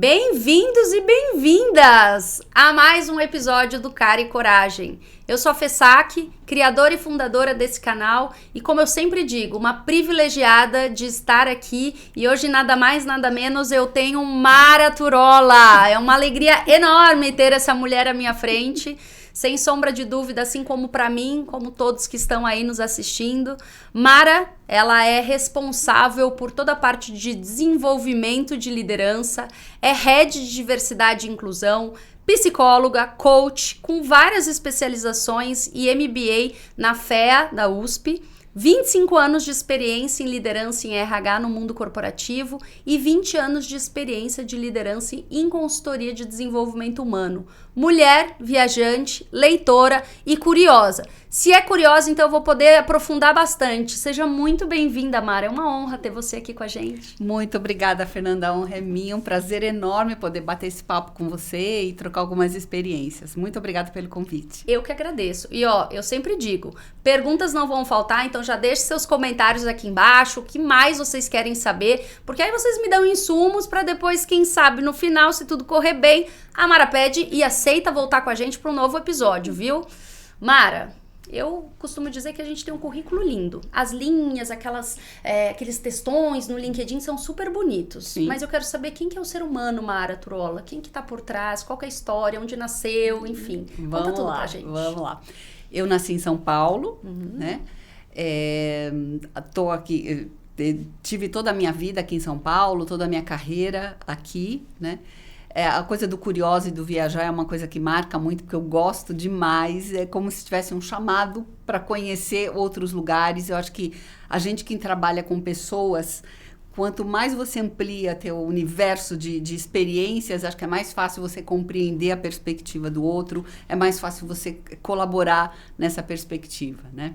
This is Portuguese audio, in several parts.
Bem-vindos e bem-vindas a mais um episódio do Cara e Coragem. Eu sou a Fessac, criadora e fundadora desse canal e, como eu sempre digo, uma privilegiada de estar aqui, e hoje nada mais, nada menos, eu tenho Mara Turolla. É uma alegria enorme ter essa mulher à minha frente. Sem sombra de dúvida, assim como para mim, como todos que estão aí nos assistindo, Mara, ela é responsável por toda a parte de desenvolvimento de liderança, é head de diversidade e inclusão, psicóloga, coach, com várias especializações e MBA na FEA da USP, 25 anos de experiência em liderança em RH no mundo corporativo e 20 anos de experiência de liderança em consultoria de desenvolvimento humano. Mulher, viajante, leitora e curiosa. Se é curiosa, então eu vou poder aprofundar bastante. Seja muito bem-vinda, Mara. É uma honra ter você aqui com a gente. Muito obrigada, Fernanda. A honra é minha. Um prazer enorme poder bater esse papo com você e trocar algumas experiências. Muito obrigada pelo convite. Eu que agradeço. E eu sempre digo, perguntas não vão faltar, então já deixe seus comentários aqui embaixo, o que mais vocês querem saber, porque aí vocês me dão insumos para depois, quem sabe, no final, se tudo correr bem, a Mara pede e aceita voltar com a gente para um novo episódio, viu? Mara, eu costumo dizer que a gente tem um currículo lindo. As linhas, aqueles textões no LinkedIn são super bonitos. Sim. Mas eu quero saber quem que é o ser humano, Mara Turolla. Quem que tá por trás, qual que é a história, onde nasceu, enfim. Conta tudo pra gente. Vamos lá. Eu nasci em São Paulo, né? Tô aqui, tive toda a minha vida aqui em São Paulo, toda a minha carreira aqui, né? A coisa do curioso e do viajar é uma coisa que marca muito, porque eu gosto demais. É como se tivesse um chamado para conhecer outros lugares. Eu acho que a gente que trabalha com pessoas, quanto mais você amplia teu universo de experiências, acho que é mais fácil você compreender a perspectiva do outro, é mais fácil você colaborar nessa perspectiva, né?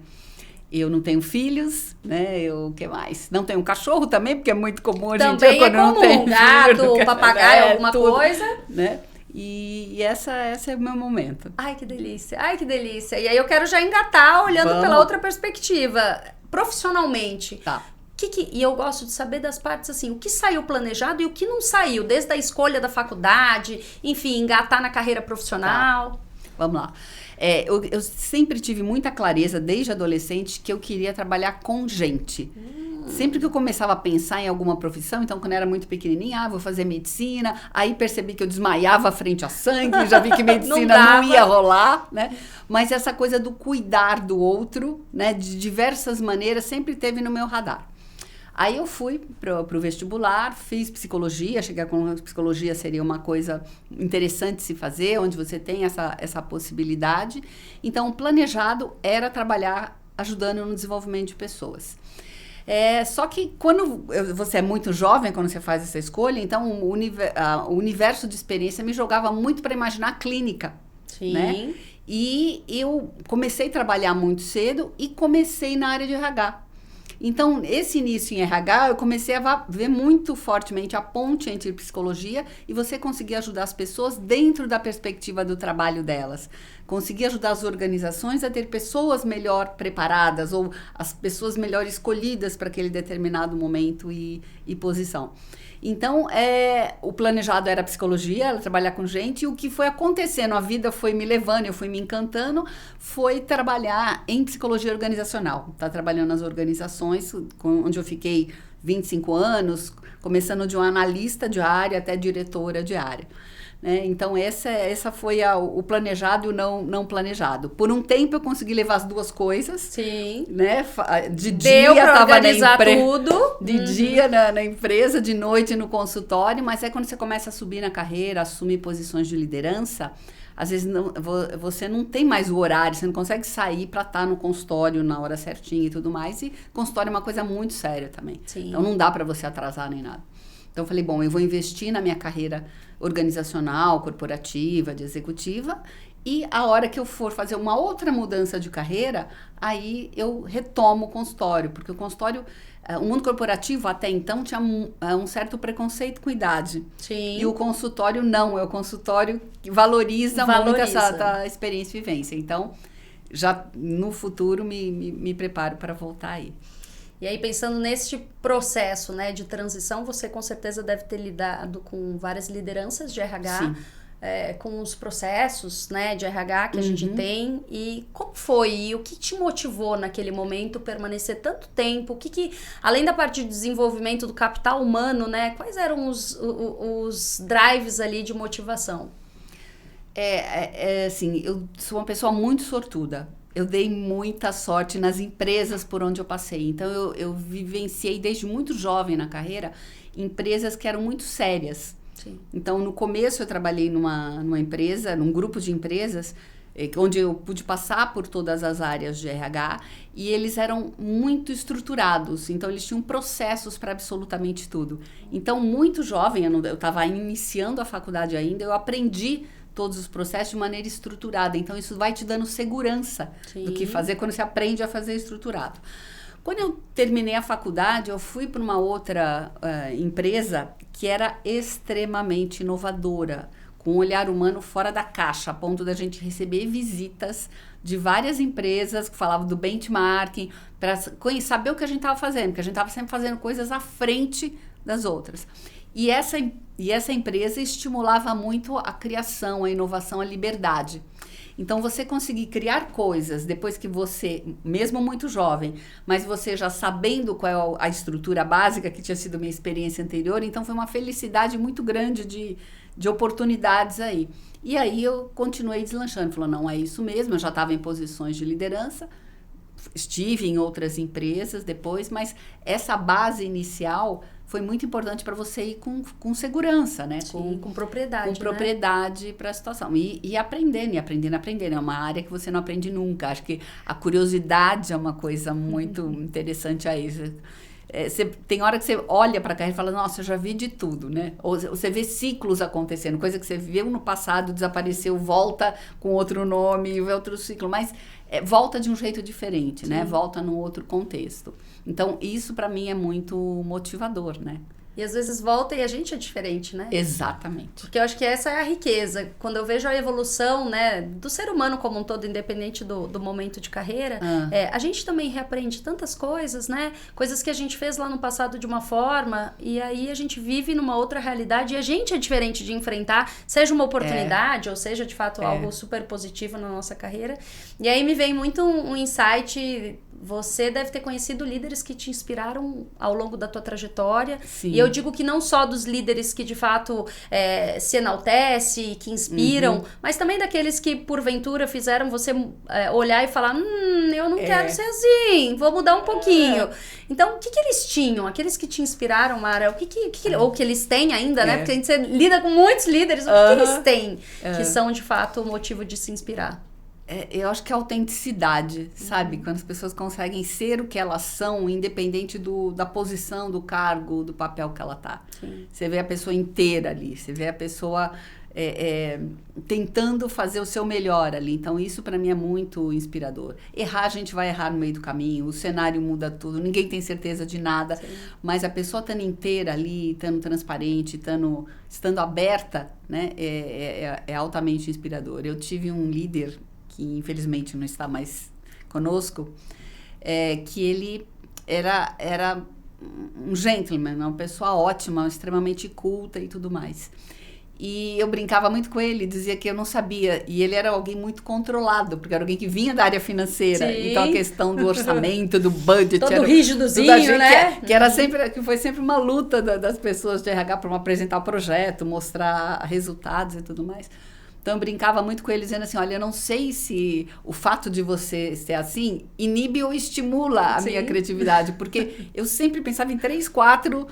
Eu não tenho filhos, né? O que mais? Não tenho cachorro também, porque é muito comum hoje em dia, quando não tem filho. Gato, papagaio, alguma tudo, coisa. Né? E essa é o meu momento. Ai, que delícia. Ai, que delícia. E aí eu quero já engatar olhando pela outra perspectiva. Profissionalmente. Tá. E eu gosto de saber das partes assim, o que saiu planejado e o que não saiu, desde a escolha da faculdade, enfim, engatar na carreira profissional. Tá. Vamos lá. Eu sempre tive muita clareza, desde adolescente, que eu queria trabalhar com gente. Sempre que eu começava a pensar em alguma profissão, então quando eu era muito pequenininha, vou fazer medicina, aí percebi que eu desmaiava frente a sangue, já vi que medicina não ia rolar, né? Mas essa coisa do cuidar do outro, né, de diversas maneiras, sempre teve no meu radar. Aí eu fui pro vestibular, fiz psicologia, cheguei a concluir que psicologia seria uma coisa interessante de se fazer, onde você tem essa possibilidade. Então, o planejado era trabalhar ajudando no desenvolvimento de pessoas. Só que quando você é muito jovem, quando você faz essa escolha, então o universo de experiência me jogava muito para imaginar a clínica. Sim. Né? E eu comecei a trabalhar muito cedo e comecei na área de RH. Então, esse início em RH, eu comecei a ver muito fortemente a ponte entre psicologia e você conseguir ajudar as pessoas dentro da perspectiva do trabalho delas. Conseguir ajudar as organizações a ter pessoas melhor preparadas ou as pessoas melhor escolhidas para aquele determinado momento e posição. Então, o planejado era a psicologia, ela trabalhar com gente, e o que foi acontecendo, a vida foi me levando, eu fui me encantando, foi trabalhar em psicologia organizacional. Tá trabalhando nas organizações, onde eu fiquei 25 anos, começando de um analista de área até diretora de área. Então, essa foi o planejado e o não planejado. Por um tempo, eu consegui levar as duas coisas. Sim. Né? De Deu dia, para organizar tudo. De dia na empresa, de noite no consultório. Mas aí, quando você começa a subir na carreira, assumir posições de liderança, às vezes você não tem mais o horário, você não consegue sair para estar no consultório na hora certinha e tudo mais. E consultório é uma coisa muito séria também. Sim. Então, não dá para você atrasar nem nada. Então, eu falei, bom, eu vou investir na minha carreira organizacional, corporativa, de executiva, e a hora que eu for fazer uma outra mudança de carreira, aí eu retomo o consultório, porque o consultório, o mundo corporativo até então tinha um certo preconceito com idade. Sim. E o consultório não, é o consultório que valoriza muito essa experiência e vivência. Então, já no futuro me preparo para voltar aí. E aí, pensando neste processo, né, de transição, você com certeza deve ter lidado com várias lideranças de RH, com os processos, né, de RH que a gente tem. E como foi? E o que te motivou naquele momento permanecer tanto tempo? O que além da parte de desenvolvimento do capital humano, né, quais eram os drives ali de motivação? Assim, eu sou uma pessoa muito sortuda. Eu dei muita sorte nas empresas por onde eu passei. Então, eu vivenciei desde muito jovem na carreira empresas que eram muito sérias. Sim. Então, no começo eu trabalhei numa empresa, num grupo de empresas, onde eu pude passar por todas as áreas de RH, e eles eram muito estruturados. Então, eles tinham processos para absolutamente tudo. Então, muito jovem, eu estava iniciando a faculdade ainda, eu aprendi todos os processos de maneira estruturada. Então, isso vai te dando segurança do que fazer quando você aprende a fazer estruturado. Quando eu terminei a faculdade, eu fui para uma outra empresa que era extremamente inovadora, com um olhar humano fora da caixa, a ponto da gente receber visitas de várias empresas que falavam do benchmarking, para saber o que a gente estava fazendo, porque a gente estava sempre fazendo coisas à frente das outras. E essa empresa estimulava muito a criação, a inovação, a liberdade. Então, você conseguir criar coisas depois que você, mesmo muito jovem, mas você já sabendo qual é a estrutura básica, que tinha sido minha experiência anterior, então foi uma felicidade muito grande de oportunidades aí. E aí eu continuei deslanchando, falando, não, é isso mesmo, eu já estava em posições de liderança, estive em outras empresas depois, mas essa base inicial foi muito importante para você ir com segurança, né? Sim, com propriedade. Com propriedade, né? Para a situação. E aprendendo. É uma área que você não aprende nunca. Acho que a curiosidade é uma coisa muito interessante aí. Tem hora que você olha para a carreira e fala, nossa, eu já vi de tudo, né? Ou você vê ciclos acontecendo, coisa que você viu no passado, desapareceu, volta com outro nome, vê outro ciclo, mas volta de um jeito diferente, né? Volta num outro contexto. Então, isso para mim é muito motivador, né? E às vezes volta e a gente é diferente, né? Exatamente. Porque eu acho que essa é a riqueza. Quando eu vejo a evolução, né, do ser humano como um todo, independente do momento de carreira, a gente também reaprende tantas coisas, né? Coisas que a gente fez lá no passado de uma forma, e aí a gente vive numa outra realidade e a gente é diferente de enfrentar, seja uma oportunidade ou seja, de fato, algo super positivo na nossa carreira. E aí me vem muito um insight. Você deve ter conhecido líderes que te inspiraram ao longo da tua trajetória. Sim. E eu digo que não só dos líderes que de fato se enaltece, que inspiram, mas também daqueles que porventura fizeram você olhar e falar, eu não quero ser assim, vou mudar um pouquinho. Então, o que eles tinham? Aqueles que te inspiraram, Mara, ou que eles têm ainda, né? Porque a gente lida com muitos líderes, o que eles têm que são de fato o motivo de se inspirar? Eu acho que é autenticidade, sabe? Quando as pessoas conseguem ser o que elas são, independente da posição, do cargo, do papel que ela tá. Sim. Você vê a pessoa inteira ali, você vê a pessoa tentando fazer o seu melhor ali. Então, isso para mim é muito inspirador. Errar, a gente vai errar no meio do caminho, o cenário muda tudo, ninguém tem certeza de nada, sim, mas a pessoa estando inteira ali, estando transparente, estando aberta, né? É altamente inspirador. Eu tive um líder que infelizmente não está mais conosco, que ele era um gentleman, uma pessoa ótima, extremamente culta e tudo mais. E eu brincava muito com ele, dizia que eu não sabia. E ele era alguém muito controlado, porque era alguém que vinha da área financeira. Sim. Então a questão do orçamento, do budget... Todo rígidozinho, né? Que foi sempre uma luta das pessoas de RH para apresentar o projeto, mostrar resultados e tudo mais. Então, eu brincava muito com ele, dizendo assim, olha, eu não sei se o fato de você ser assim inibe ou estimula a minha criatividade, porque eu sempre pensava em 3, 4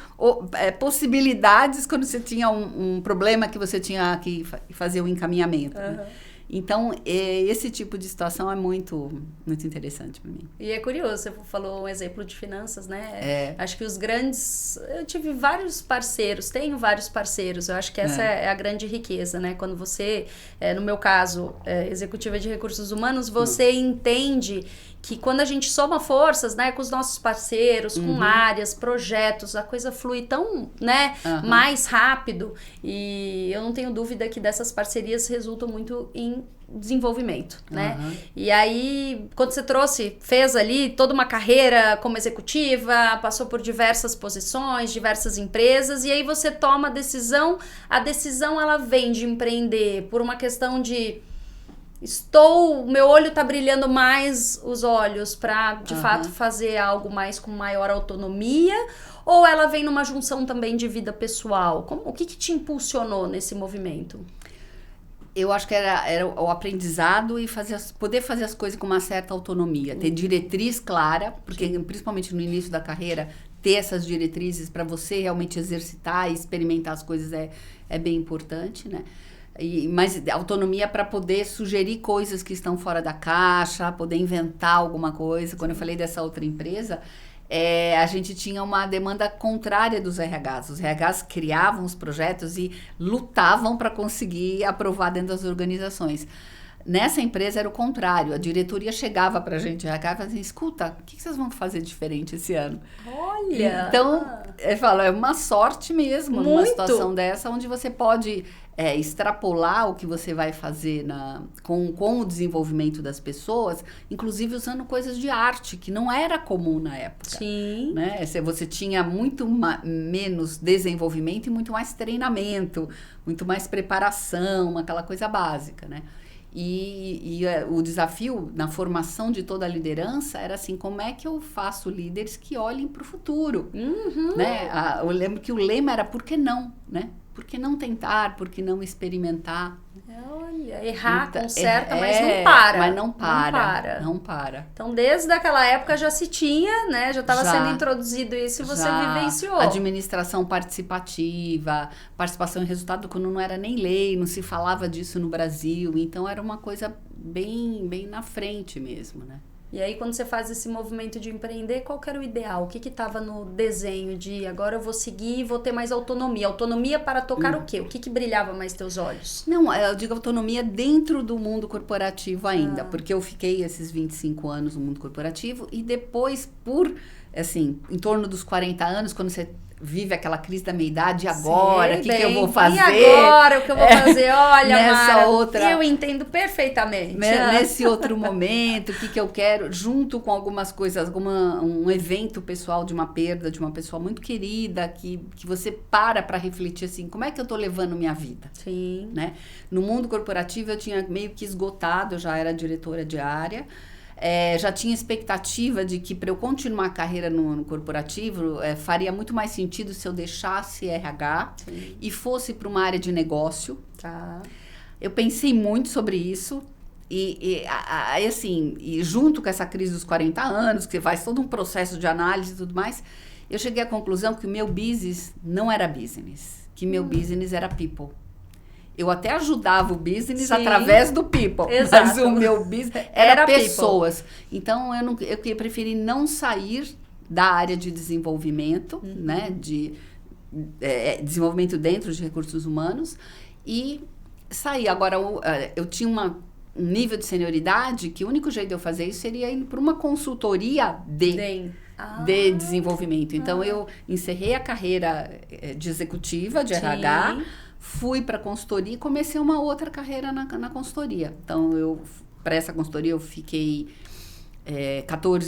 possibilidades quando você tinha um problema que você tinha que fazer o encaminhamento. Né? Então, esse tipo de situação é muito, muito interessante para mim. E é curioso, você falou um exemplo de finanças, né? Acho que os grandes... Eu tive vários parceiros, tenho vários parceiros. Eu acho que essa é a grande riqueza, né? Quando você, no meu caso, executiva de recursos humanos, você entende que quando a gente soma forças, né, com os nossos parceiros, com áreas, projetos, a coisa flui tão, né, mais rápido. E eu não tenho dúvida que dessas parcerias resultam muito em em desenvolvimento, né? E aí, quando você fez ali toda uma carreira como executiva, passou por diversas posições, diversas empresas, e aí você toma a decisão ela vem de empreender por uma questão de meu olho tá brilhando mais os olhos para de fato fazer algo mais com maior autonomia, ou ela vem numa junção também de vida pessoal? O que te impulsionou nesse movimento? Eu acho que era o aprendizado e poder fazer as coisas com uma certa autonomia, ter diretriz clara, porque principalmente no início da carreira, ter essas diretrizes para você realmente exercitar e experimentar as coisas é bem importante, né? Mas autonomia para poder sugerir coisas que estão fora da caixa, poder inventar alguma coisa. Quando eu falei dessa outra empresa, a gente tinha uma demanda contrária dos RHs. Os RHs criavam os projetos e lutavam para conseguir aprovar dentro das organizações. Nessa empresa era o contrário. A diretoria chegava para a gente, RH, e falava assim, escuta, o que vocês vão fazer diferente esse ano? Olha! Então, eu falo, é uma sorte mesmo numa situação dessa, onde você pode extrapolar o que você vai fazer com o desenvolvimento das pessoas, inclusive usando coisas de arte, que não era comum na época. Sim. Né? Você tinha muito menos desenvolvimento e muito mais treinamento, muito mais preparação, aquela coisa básica, né? E o desafio na formação de toda a liderança era assim, como é que eu faço líderes que olhem para o futuro? Né? Eu lembro que o lema era, por que não? Né? Por que não tentar? Por que não experimentar? Olha, errar, conserta, mas não para. Mas não para. Então, desde aquela época já se tinha, né? Já estava sendo introduzido isso e você vivenciou. Administração participativa, participação em resultado, quando não era nem lei, não se falava disso no Brasil. Então, era uma coisa bem, bem na frente mesmo, né? E aí, quando você faz esse movimento de empreender, qual que era o ideal? O que estava no desenho de agora eu vou seguir e vou ter mais autonomia? Autonomia para tocar o quê? O que brilhava mais teus olhos? Não, eu digo autonomia dentro do mundo corporativo ainda, porque eu fiquei esses 25 anos no mundo corporativo e depois, em torno dos 40 anos, quando você vive aquela crise da meia-idade, agora, o que eu vou fazer? E agora, o que eu vou fazer? Olha, Mara, eu entendo perfeitamente. Nesse outro momento, o que eu quero, junto com algumas coisas, um evento pessoal de uma perda de uma pessoa muito querida, que você para refletir assim, como é que eu tô levando minha vida? Sim. Né? No mundo corporativo, eu tinha meio que esgotado, eu já era diretora de área, já tinha expectativa de que para eu continuar a carreira no corporativo faria muito mais sentido se eu deixasse RH e fosse para uma área de negócio. Tá. Eu pensei muito sobre isso e junto com essa crise dos 40 anos, que você faz todo um processo de análise e tudo mais, eu cheguei à conclusão que o meu business não era business, que meu business era people. Eu até ajudava o business através do people, exato. Mas o meu business era pessoas. People. Então, eu preferi não sair da área de desenvolvimento, né, de desenvolvimento dentro de recursos humanos, e sair. Agora, eu tinha um nível de senioridade que o único jeito de eu fazer isso seria ir para uma consultoria de desenvolvimento. Então, eu encerrei a carreira de executiva, de RH, fui para a consultoria e comecei uma outra carreira na consultoria. Então, para essa consultoria, eu fiquei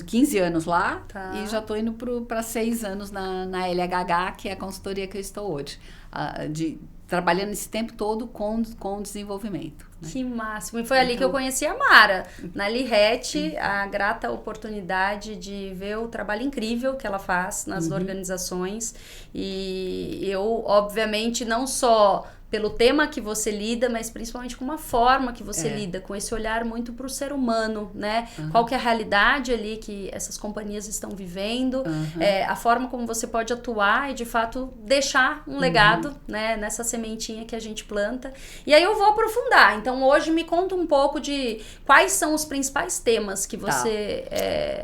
15 anos lá e já estou indo para 6 anos na LHH, que é a consultoria que eu estou hoje. Trabalhando esse tempo todo com desenvolvimento. Né? Que máximo! E foi ali que eu conheci a Mara, na Lirete, a grata oportunidade de ver o trabalho incrível que ela faz nas organizações. E eu, obviamente, não só pelo tema que você lida, mas principalmente com uma forma que você lida, com esse olhar muito para o ser humano, né? Qual que é a realidade ali que essas companhias estão vivendo, a forma como você pode atuar e, de fato, deixar um legado, né? Nessa sementinha que a gente planta. E aí eu vou aprofundar. Então, hoje me conta um pouco de quais são os principais temas que você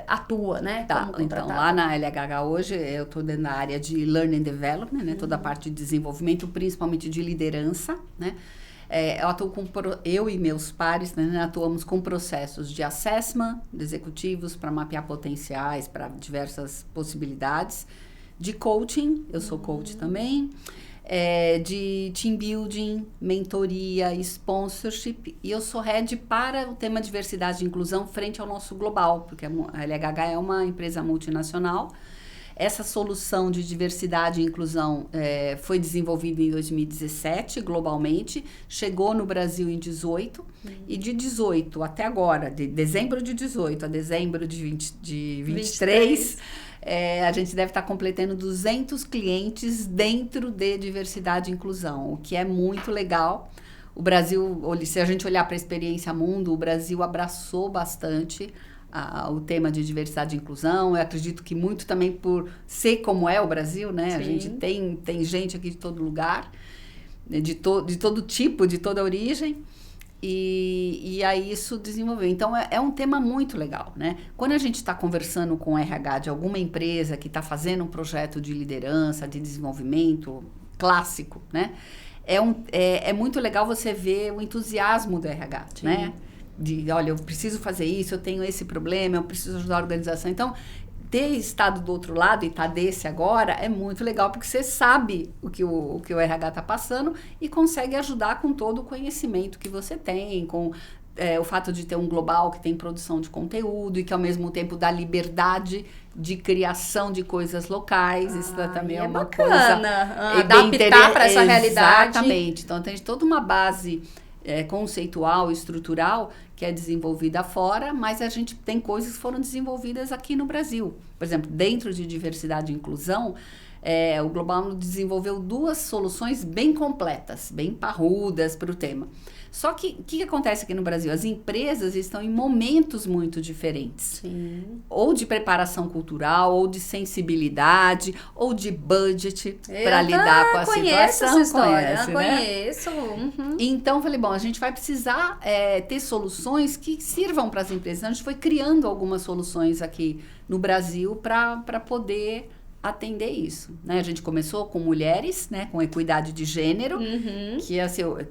atua, né? Então, lá na LHH hoje, eu estou dentro da área de Learning Development, né? Toda a parte de desenvolvimento, principalmente de liderança, né? Eu e meus pares, né, atuamos com processos de assessment de executivos para mapear potenciais para diversas possibilidades, de coaching, eu sou coach também, de team building, mentoria, sponsorship, e eu sou head para o tema diversidade e inclusão frente ao nosso global, porque a LHH é uma empresa multinacional. Essa solução de diversidade e inclusão foi desenvolvida em 2017 globalmente, chegou no Brasil em 2018, e de 18 até agora, de dezembro de 18 a dezembro de 23, a gente deve estar completando 200 clientes dentro de diversidade e inclusão, o que é muito legal. O Brasil, se a gente olhar para a experiência mundo, o Brasil abraçou bastante o tema de diversidade e inclusão. Eu acredito que muito também por ser como é o Brasil, né? Sim. A gente tem gente aqui de todo lugar, de todo tipo, de toda origem. E aí isso desenvolveu. Então, é um tema muito legal, né? Quando a gente está conversando com o RH de alguma empresa que está fazendo um projeto de liderança, de desenvolvimento clássico, né? É muito legal você ver o entusiasmo do RH, sim, né? Olha, eu preciso fazer isso, eu tenho esse problema, eu preciso ajudar a organização. Então, ter estado do outro lado e estar desse agora é muito legal, porque você sabe o que o RH está passando e consegue ajudar com todo o conhecimento que você tem, com o fato de ter um global que tem produção de conteúdo e que ao mesmo tempo dá liberdade de criação de coisas locais. Isso também é uma bacana, coisa adaptar para essa realidade. Exatamente. Então tem toda uma base conceitual, estrutural, que é desenvolvida fora, mas a gente tem coisas que foram desenvolvidas aqui no Brasil. Por exemplo, dentro de diversidade e inclusão, o Global desenvolveu 2 soluções bem completas, bem parrudas para o tema. Só que o que acontece aqui no Brasil? As empresas estão em momentos muito diferentes. Sim. Ou de preparação cultural, ou de sensibilidade, ou de budget para lidar com a situação. Essa história, conhece, conheço. Né? Uhum. Então, falei, bom, a gente vai precisar ter soluções que sirvam para as empresas. Então, a gente foi criando algumas soluções aqui no Brasil para poder atender isso, né? A gente começou com mulheres, né? Com equidade de gênero, uhum,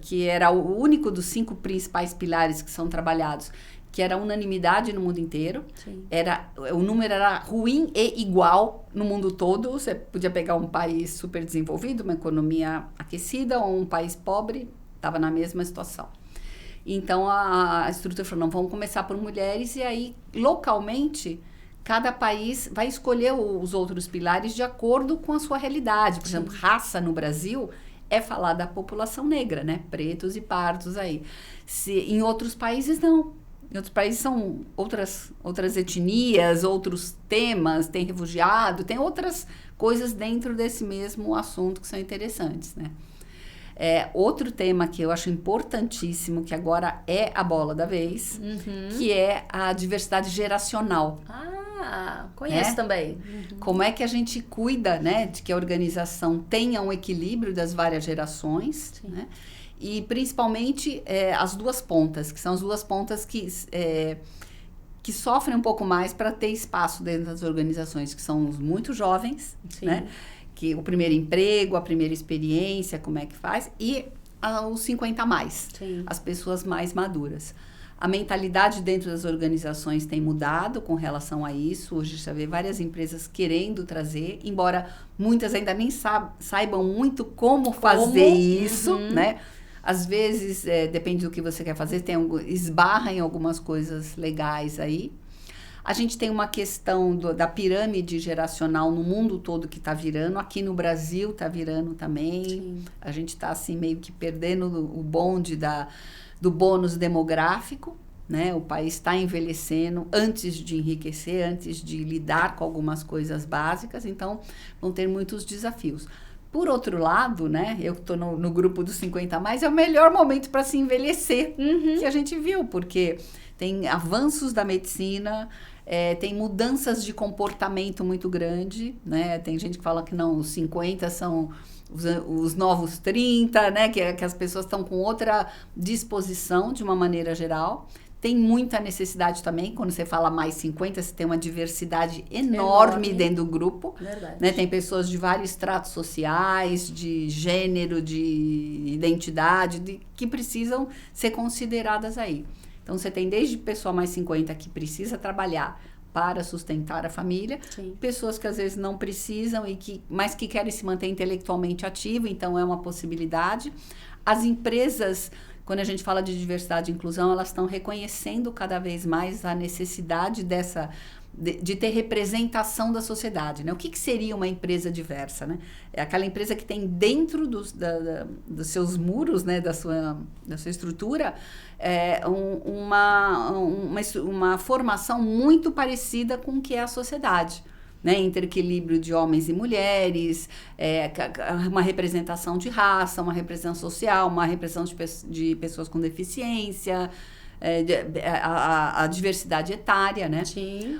que era o único dos 5 principais pilares que são trabalhados, que era unanimidade no mundo inteiro. Sim. O número era ruim e igual no mundo todo. Você podia pegar um país super desenvolvido, uma economia aquecida, ou um país pobre, estava na mesma situação. Então, a estrutura falou, não, vamos começar por mulheres, e aí, localmente, cada país vai escolher os outros pilares de acordo com a sua realidade. Por exemplo, raça no Brasil é falar da população negra, né? Pretos e pardos aí. Em outros países, não. Em outros países são outras etnias, outros temas, tem refugiado, tem outras coisas dentro desse mesmo assunto que são interessantes, né? Outro tema que eu acho importantíssimo, que agora é a bola da vez, uhum, que é a diversidade geracional. Conheço também. Uhum. Como é que a gente cuida, né, de que a organização tenha um equilíbrio das várias gerações, né? E principalmente as 2 pontas, que são as 2 pontas que sofrem um pouco mais para ter espaço dentro das organizações, que são os muito jovens, sim, né? Que o primeiro emprego, a primeira experiência, como é que faz, e os 50 a mais, sim, as pessoas mais maduras. A mentalidade dentro das organizações tem mudado com relação a isso. Hoje já vê várias empresas querendo trazer, embora muitas ainda nem saibam muito como fazer isso, uhum, né? Às vezes, depende do que você quer fazer, esbarra em algumas coisas legais aí. A gente tem uma questão da pirâmide geracional no mundo todo que está virando. Aqui no Brasil está virando também. Sim. A gente está assim meio que perdendo o bonde do bônus demográfico, né? O país está envelhecendo antes de enriquecer, antes de lidar com algumas coisas básicas, então vão ter muitos desafios. Por outro lado, né, eu que estou no grupo dos 50 a mais, é o melhor momento para se envelhecer, uhum, que a gente viu, porque tem avanços da medicina, tem mudanças de comportamento muito grande, né? Tem gente que fala que não, os 50 são os novos 30, né? Que as pessoas estão com outra disposição de uma maneira geral. Tem muita necessidade também, quando você fala mais 50, você tem uma diversidade enorme dentro do grupo. Verdade. Né? Tem pessoas de vários estratos sociais, de gênero, de identidade, que precisam ser consideradas aí. Então, você tem desde pessoa mais 50 que precisa trabalhar para sustentar a família. Sim. Pessoas que às vezes não precisam, mas que querem se manter intelectualmente ativo, então é uma possibilidade. As empresas, quando a gente fala de diversidade e inclusão, elas estão reconhecendo cada vez mais a necessidade de ter representação da sociedade, né? O que seria uma empresa diversa, né? É aquela empresa que tem dentro dos seus muros, né? da sua estrutura, uma formação muito parecida com o que é a sociedade, né? Entre equilíbrio de homens e mulheres, uma representação de raça, uma representação social, uma representação de pessoas com deficiência, a diversidade etária, né? Sim.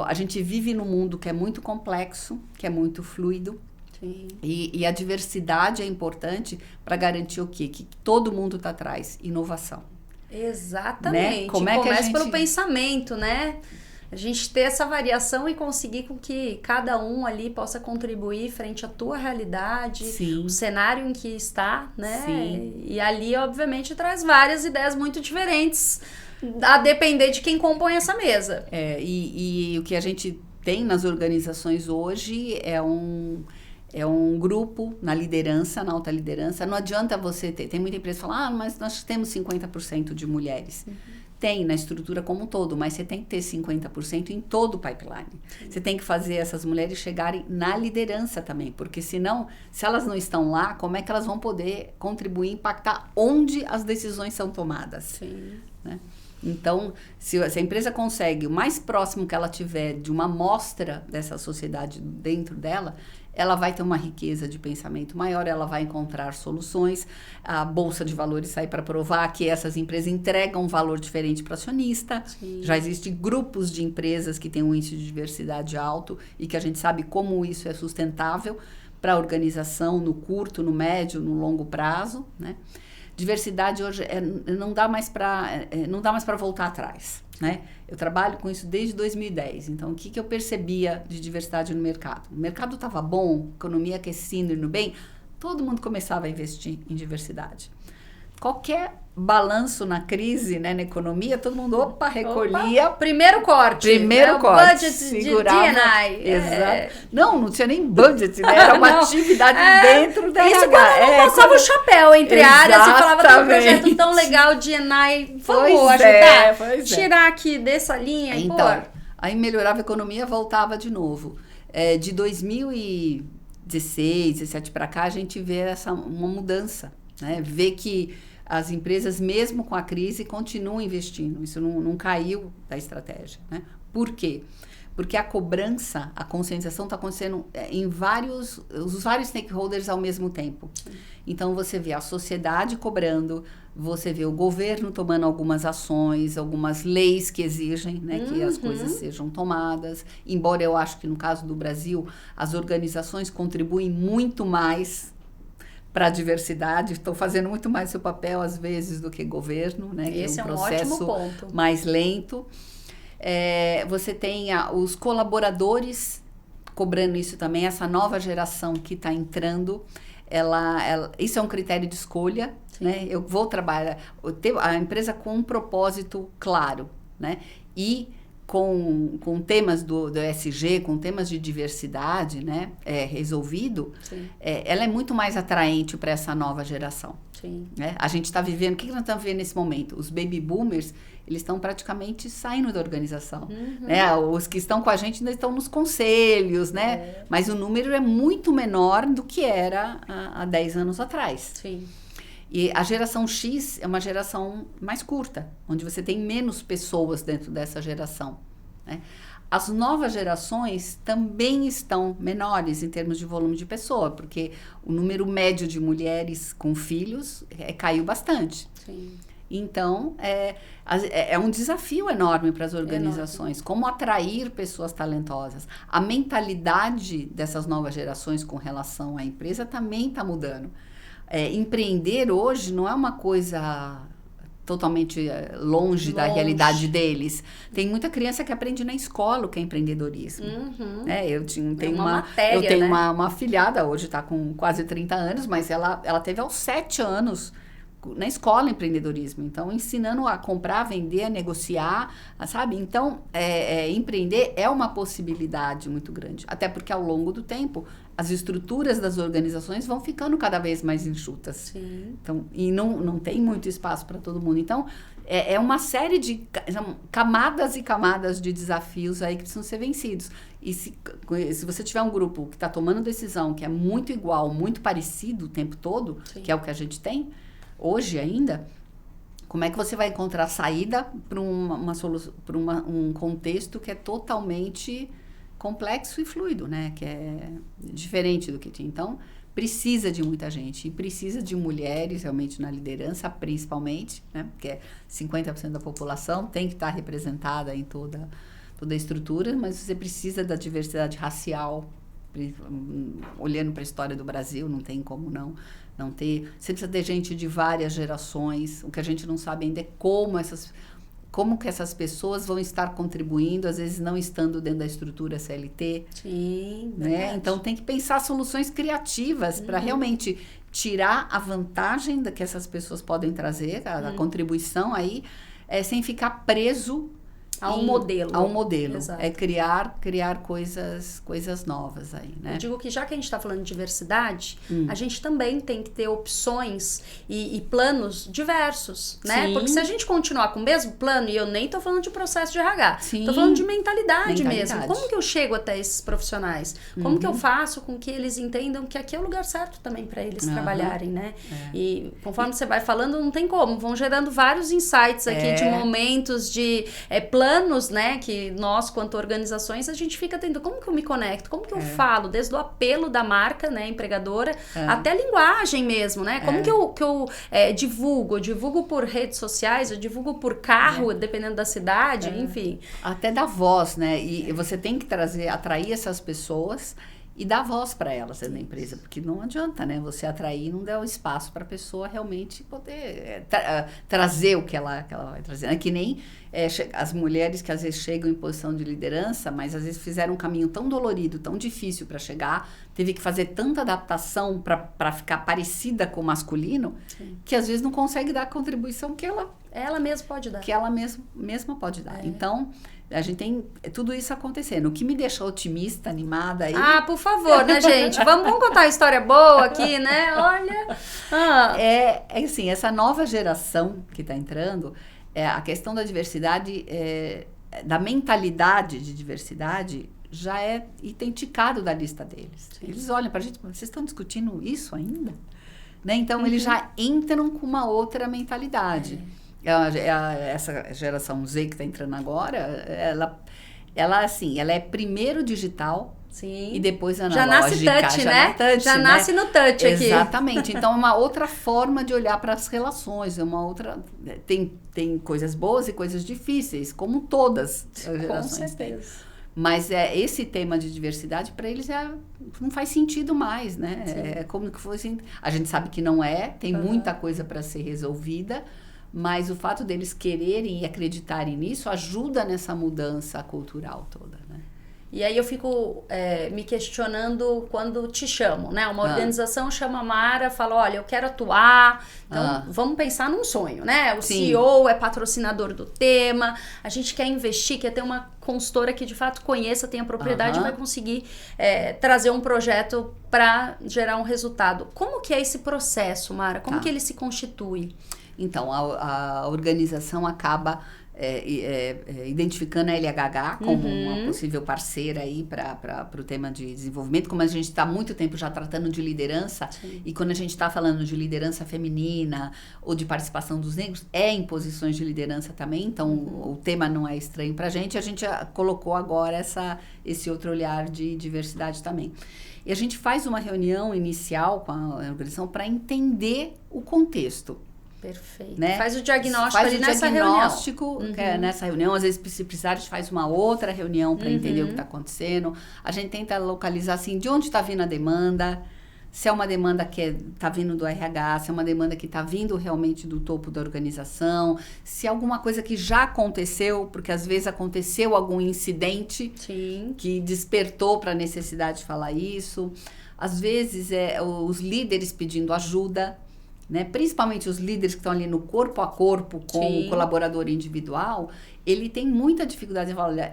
A gente vive num mundo que é muito complexo, que é muito fluido. Sim. E a diversidade é importante para garantir o quê? Que todo mundo está atrás. Inovação. Exatamente. Né? Como é que começa pelo pensamento, né? A gente ter essa variação e conseguir com que cada um ali possa contribuir frente à tua realidade, Sim. o cenário em que está, né? Sim. E ali, obviamente, traz várias ideias muito diferentes, a depender de quem compõe essa mesa. E o que a gente tem nas organizações hoje é um grupo na liderança, na alta liderança. Não adianta você ter... Tem muita empresa que fala, mas nós temos 50% de mulheres. Uhum. Tem na estrutura como um todo, mas você tem que ter 50% em todo o pipeline. Sim. Você tem que fazer essas mulheres chegarem na liderança também, porque senão, se elas não estão lá, como é que elas vão poder contribuir, impactar onde as decisões são tomadas? Sim. Né? Então, se a empresa consegue, o mais próximo que ela tiver de uma amostra dessa sociedade dentro dela, ela vai ter uma riqueza de pensamento maior, ela vai encontrar soluções. A Bolsa de Valores sai para provar que essas empresas entregam um valor diferente para o acionista. Sim. Já existem grupos de empresas que têm um índice de diversidade alto e que a gente sabe como isso é sustentável para a organização no curto, no médio, no longo prazo, né? Diversidade hoje não dá mais para voltar atrás, né? Eu trabalho com isso desde 2010. Então, o que eu percebia de diversidade no mercado? O mercado estava bom, economia aquecendo, indo bem, todo mundo começava a investir em diversidade. Qualquer balanço na crise, né, na economia, todo mundo, recolhia. Primeiro corte. Primeiro corte. Budget segurava, de D&I. Exato. Não tinha nem budget, né? Era uma atividade dentro da Isso quando não passava o chapéu entre áreas e falava de um projeto tão legal de D&I. Vamos ajudar? Tirar aqui dessa linha e pôr. Aí melhorava a economia, voltava de novo. De 2016, 17 para cá, a gente vê uma mudança, né? Vê que as empresas, mesmo com a crise, continuam investindo. Isso não caiu da estratégia, né? Por quê? Porque a cobrança, a conscientização está acontecendo em os vários stakeholders ao mesmo tempo. Então, você vê a sociedade cobrando, você vê o governo tomando algumas ações, algumas leis que exigem, né, que as coisas sejam tomadas. Embora eu acho que, no caso do Brasil, as organizações contribuem muito mais para a diversidade, estão fazendo muito mais seu papel, às vezes, do que governo, né? Esse é um processo ótimo ponto. Mais lento. Você tem os colaboradores cobrando isso também, essa nova geração que está entrando, isso é um critério de escolha, né? Eu vou trabalhar, a empresa com um propósito claro, né? E com temas do ESG, com temas de diversidade, né, resolvido, ela é muito mais atraente para essa nova geração. Sim. Né? A gente está vivendo, o que nós estamos vivendo nesse momento? Os baby boomers, eles estão praticamente saindo da organização. Né? Os que estão com a gente ainda estão nos conselhos, né? Mas o número é muito menor do que era há 10 anos atrás. Sim. E a geração X é uma geração mais curta, onde você tem menos pessoas dentro dessa geração, né? As novas gerações também estão menores em termos de volume de pessoa, porque o número médio de mulheres com filhos caiu bastante. Sim. Então, é um desafio enorme para as organizações. Como atrair pessoas talentosas. A mentalidade dessas novas gerações com relação à empresa também está mudando. Empreender hoje não é uma coisa totalmente longe da realidade deles. Tem muita criança que aprende na escola o que é empreendedorismo. Eu tenho uma afilhada, hoje está com quase 30 anos, mas ela teve aos 7 anos na escola empreendedorismo. Então, ensinando a comprar, vender, a negociar, sabe? Então, empreender é uma possibilidade muito grande. Até porque, ao longo do tempo, as estruturas das organizações vão ficando cada vez mais enxutas. Sim. Então, e não tem muito espaço para todo mundo. Então, é uma série de camadas e camadas de desafios aí que precisam ser vencidos. E se você tiver um grupo que está tomando decisão que é muito igual, muito parecido o tempo todo, Sim. que é o que a gente tem hoje ainda, como é que você vai encontrar saída para um contexto que é totalmente complexo e fluido, né? Que é diferente do que tinha. Então, precisa de muita gente. E precisa de mulheres, realmente, na liderança, principalmente, né? Porque 50% da população tem que estar representada em toda a estrutura, mas você precisa da diversidade racial. Olhando para a história do Brasil, não tem como não ter. Você precisa ter gente de várias gerações. O que a gente não sabe ainda é como que essas pessoas vão estar contribuindo, às vezes não estando dentro da estrutura CLT. Sim, né? Então tem que pensar soluções criativas para realmente tirar a vantagem que essas pessoas podem trazer, a contribuição aí, sem ficar preso a um modelo. A um modelo. Exato. É criar coisas novas aí, né? Eu digo que já que a gente está falando de diversidade, a gente também tem que ter opções e planos diversos, né? Sim. Porque se a gente continuar com o mesmo plano, e eu nem tô falando de processo de RH, Sim. tô falando de mentalidade mesmo. Como que eu chego até esses profissionais? Como que eu faço com que eles entendam que aqui é o lugar certo também para eles trabalharem, né? E conforme você vai falando, não tem como. Vão gerando vários insights aqui de momentos, de planos, né, que nós, quanto organizações, a gente fica tendo, como que eu me conecto, como que eu falo, desde o apelo da marca, né, empregadora, até a linguagem mesmo, né, como que eu divulgo? Eu divulgo por redes sociais, eu divulgo por carro, dependendo da cidade, enfim. Até da voz, né, e você tem que atrair essas pessoas e dar voz para elas dentro da empresa, porque não adianta, né, você atrair e não der o espaço para a pessoa realmente poder trazer o que ela vai trazer. É que nem as mulheres que às vezes chegam em posição de liderança, mas às vezes fizeram um caminho tão dolorido, tão difícil para chegar, teve que fazer tanta adaptação para ficar parecida com o masculino, que às vezes não consegue dar a contribuição que ela mesma pode dar. Que ela mesma pode dar. Então, a gente tem tudo isso acontecendo. O que me deixa otimista, animada aí... por favor, né, gente? Vamos contar uma história boa aqui, né? Olha... assim, essa nova geração que está entrando, a questão da diversidade, da mentalidade de diversidade, já é autenticado da lista deles. Sim. Eles olham para a gente, vocês estão discutindo isso ainda? Né? Então, eles já entram com uma outra mentalidade. Essa geração Z que está entrando agora, ela é primeiro digital. Sim. E depois analógica. Já nasce touch, né? Já nasce no touch aqui. Exatamente. Então, é uma outra forma de olhar para as relações. É uma outra... Tem coisas boas e coisas difíceis, como todas as gerações têm. Mas esse tema de diversidade, para eles, não faz sentido mais, né? É como que fosse... A gente sabe que não tem muita coisa para ser resolvida, mas o fato deles quererem e acreditarem nisso ajuda nessa mudança cultural toda, né? E aí eu fico me questionando quando te chamam, né? Uma organização chama a Mara, fala, olha, eu quero atuar, então vamos pensar num sonho, né? O CEO é patrocinador do tema, a gente quer investir, quer ter uma consultora que de fato conheça, tenha propriedade e vai conseguir trazer um projeto para gerar um resultado. Como que é esse processo, Mara? Como que ele se constitui? Então, a organização acaba identificando a LHH como uma possível parceira aí para o tema de desenvolvimento. Como a gente está há muito tempo já tratando de liderança, e quando a gente está falando de liderança feminina ou de participação dos negros, em posições de liderança também, então o tema não é estranho para a gente colocou agora esse outro olhar de diversidade também. E a gente faz uma reunião inicial com a organização para entender o contexto. Perfeito. Né? Faz o diagnóstico ali nessa reunião. Nessa reunião. Às vezes, se precisar, a gente faz uma outra reunião para entender o que está acontecendo. A gente tenta localizar, assim, de onde está vindo a demanda. Se é uma demanda que está vindo do RH, se é uma demanda que está vindo realmente do topo da organização. Se é alguma coisa que já aconteceu, porque às vezes aconteceu algum incidente que despertou para a necessidade de falar isso. Às vezes, os líderes pedindo ajuda. né? Principalmente os líderes que estão ali no corpo a corpo com Sim. o colaborador individual, ele tem muita dificuldade de falar, olha,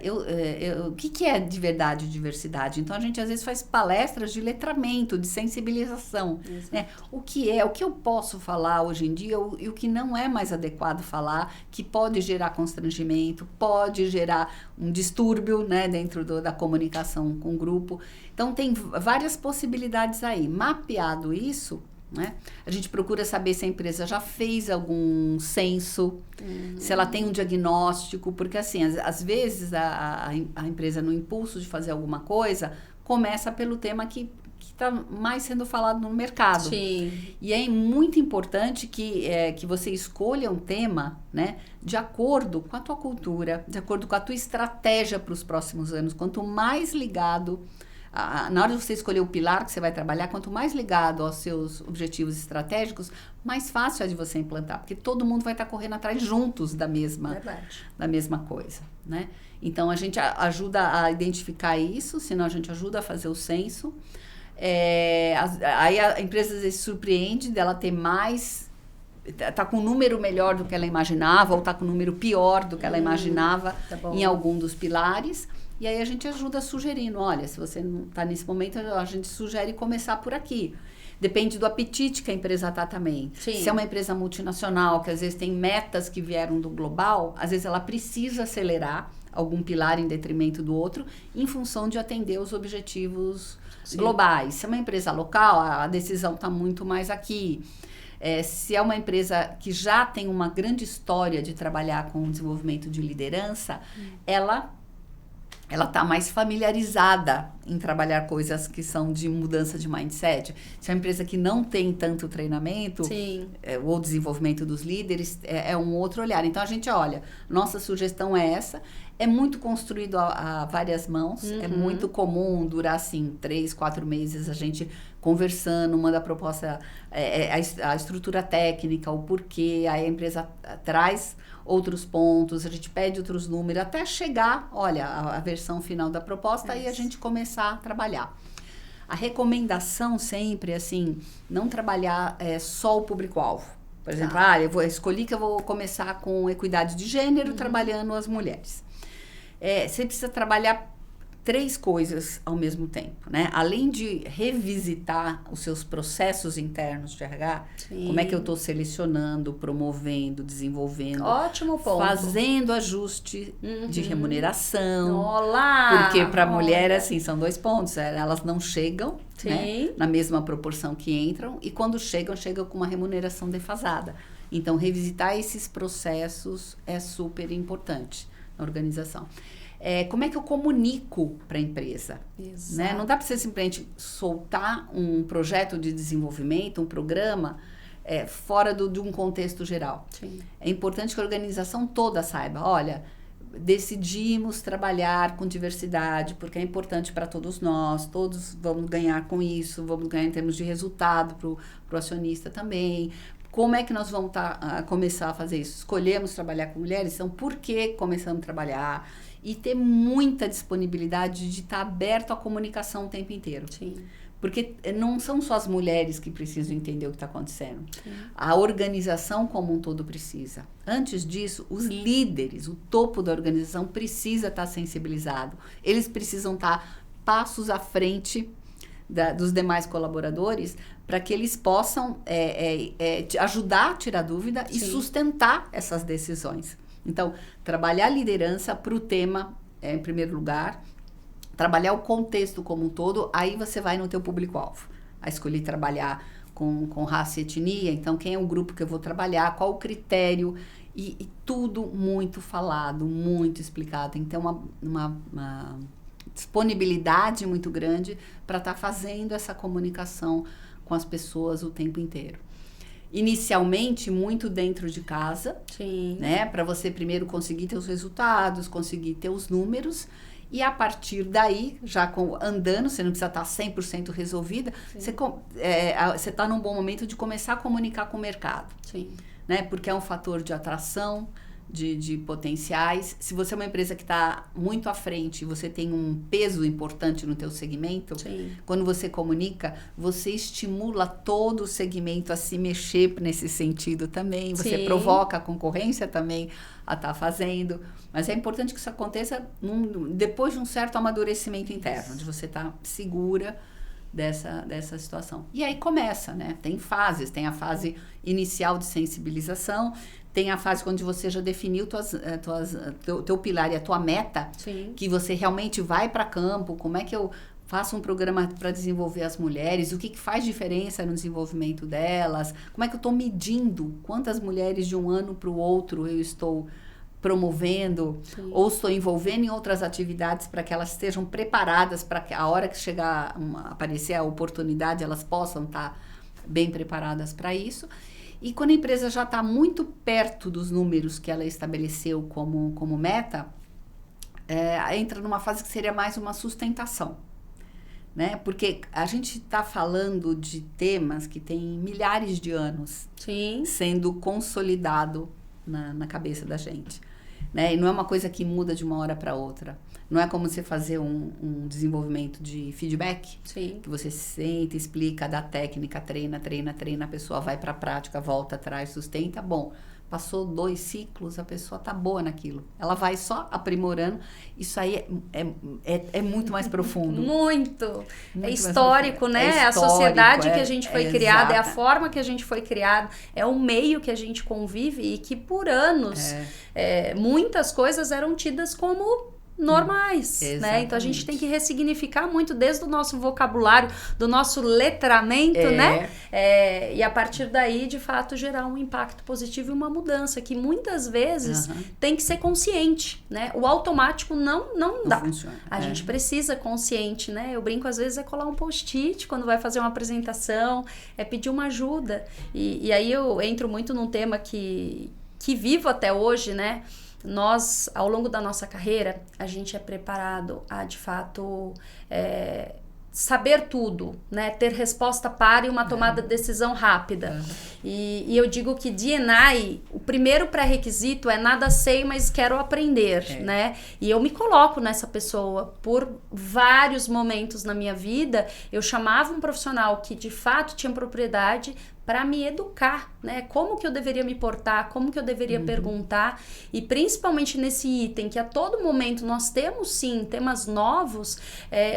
o que é de verdade diversidade? Então, a gente às vezes faz palestras de letramento, de sensibilização, né? O que eu posso falar hoje em dia e o que não é mais adequado falar, que pode gerar constrangimento, pode gerar um distúrbio, né, dentro da comunicação com o grupo. Então, tem várias possibilidades aí. Mapeado isso, né? A gente procura saber se a empresa já fez algum censo, se ela tem um diagnóstico, porque assim, às vezes a empresa, no impulso de fazer alguma coisa, começa pelo tema que está mais sendo falado no mercado. Sim. E é muito importante que você escolha um tema, né, de acordo com a tua cultura, de acordo com a tua estratégia para os próximos anos. Quanto mais ligado... na hora de você escolher o pilar que você vai trabalhar, quanto mais ligado aos seus objetivos estratégicos, mais fácil é de você implantar, porque todo mundo vai estar correndo atrás juntos da mesma coisa, né? Então, a gente ajuda a identificar isso, senão a gente ajuda a fazer o censo. Aí a empresa às vezes se surpreende dela ter mais... Tá com um número melhor do que ela imaginava, ou tá com um número pior do que ela imaginava em algum dos pilares. E aí a gente ajuda sugerindo, olha, se você não está nesse momento, a gente sugere começar por aqui. Depende do apetite que a empresa está também. Sim. Se é uma empresa multinacional, que às vezes tem metas que vieram do global, às vezes ela precisa acelerar algum pilar em detrimento do outro, em função de atender os objetivos globais. Se é uma empresa local, a decisão está muito mais aqui. Se é uma empresa que já tem uma grande história de trabalhar com o desenvolvimento de liderança, ela está mais familiarizada em trabalhar coisas que são de mudança de mindset. Se é uma empresa que não tem tanto treinamento ou desenvolvimento dos líderes, é um outro olhar. Então, a gente olha, nossa sugestão é essa, é muito construído a várias mãos, é muito comum durar, assim, 3, 4 meses a gente conversando, manda a proposta, a estrutura técnica, o porquê, aí a empresa traz outros pontos, a gente pede outros números, até chegar, olha, a versão final da proposta e a gente começar a trabalhar. A recomendação sempre, assim, não trabalhar só o público-alvo. Por exemplo, eu escolhi que eu vou começar com equidade de gênero, trabalhando as mulheres. Você precisa trabalhar 3 coisas ao mesmo tempo, né? Além de revisitar os seus processos internos de RH, como é que eu estou selecionando, promovendo, desenvolvendo. Ótimo ponto. Fazendo ajuste de remuneração. Olá! Porque para a mulher, assim, são 2 pontos. Elas não chegam, né, na mesma proporção que entram. E quando chegam com uma remuneração defasada. Então, revisitar esses processos é super importante na organização. Como é que eu comunico para a empresa? Né? Não dá para você simplesmente soltar um projeto de desenvolvimento, um programa, fora de um contexto geral. Sim. É importante que a organização toda saiba, olha, decidimos trabalhar com diversidade, porque é importante para todos nós, todos vamos ganhar com isso, vamos ganhar em termos de resultado para o acionista também. Como é que nós vamos começar a fazer isso? Escolhemos trabalhar com mulheres, então por que começamos a trabalhar? E ter muita disponibilidade de estar aberto à comunicação o tempo inteiro. Sim. Porque não são só as mulheres que precisam entender o que está acontecendo. Sim. A organização como um todo precisa. Antes disso, os líderes, o topo da organização precisa estar sensibilizado. Eles precisam estar passos à frente dos demais colaboradores para que eles possam ajudar a tirar dúvida e sustentar essas decisões. Então, trabalhar a liderança para o tema, em primeiro lugar, trabalhar o contexto como um todo, aí você vai no teu público-alvo. A escolher trabalhar com raça e etnia, então quem é o grupo que eu vou trabalhar, qual o critério, e tudo muito falado, muito explicado. Tem que ter uma disponibilidade muito grande para estar fazendo essa comunicação com as pessoas o tempo inteiro. Inicialmente, muito dentro de casa, né? Para você primeiro conseguir ter os resultados, conseguir ter os números, e a partir daí, já andando, você não precisa estar 100% resolvida, você está num bom momento de começar a comunicar com o mercado. Sim. Né? Porque é um fator de atração, de potenciais. Se você é uma empresa que está muito à frente, você tem um peso importante no teu segmento, Sim. quando você comunica, você estimula todo o segmento a se mexer nesse sentido também. Você Sim. provoca a concorrência também a estar fazendo. Mas é importante que isso aconteça depois de um certo amadurecimento interno, de você estar segura dessa situação. E aí começa, né? Tem fases, tem a fase inicial de sensibilização, tem a fase quando você já definiu teu pilar e a tua meta, Sim. que você realmente vai para campo, como é que eu faço um programa para desenvolver as mulheres, o que faz diferença no desenvolvimento delas, como é que eu estou medindo quantas mulheres de um ano para o outro eu estou promovendo, Sim. ou estou envolvendo em outras atividades para que elas estejam preparadas para que a hora que chegar aparecer a oportunidade, elas possam estar bem preparadas para isso. E quando a empresa já está muito perto dos números que ela estabeleceu como meta, entra numa fase que seria mais uma sustentação, né? Porque a gente está falando de temas que têm milhares de anos Sim. sendo consolidado na cabeça da gente, né? E não é uma coisa que muda de uma hora para outra. Não é como você fazer um desenvolvimento de feedback, Sim. que você senta, explica, dá técnica, treina, a pessoa vai para a prática, volta atrás, sustenta. Bom, passou 2 ciclos, a pessoa tá boa naquilo. Ela vai só aprimorando. Isso aí é muito mais profundo. Muito Mais histórico, profundo. né? É a sociedade que a é- gente foi é criada, é a exata. forma que a gente foi criada, é o meio que a gente convive e que por anos muitas coisas eram tidas como normais, né? Então a gente tem que ressignificar muito desde o nosso vocabulário, do nosso letramento, né? E a partir daí, de fato, gerar um impacto positivo e uma mudança que muitas vezes tem que ser consciente, né? O automático não dá. Funciona. A gente precisa consciente, né? Eu brinco às vezes é colar um post-it quando vai fazer uma apresentação, é pedir uma ajuda. E aí eu entro muito num tema que vivo até hoje, né? Nós, ao longo da nossa carreira, a gente é preparado a, de fato, saber tudo, né? Ter resposta para e uma tomada de decisão rápida. E eu digo que D&I, o primeiro pré-requisito é nada sei, mas quero aprender, né? E eu me coloco nessa pessoa. Por vários momentos na minha vida, eu chamava um profissional que, de fato, tinha propriedade para me educar, né? Como que eu deveria me portar, como que eu deveria perguntar, e principalmente nesse item que a todo momento nós temos sim temas novos,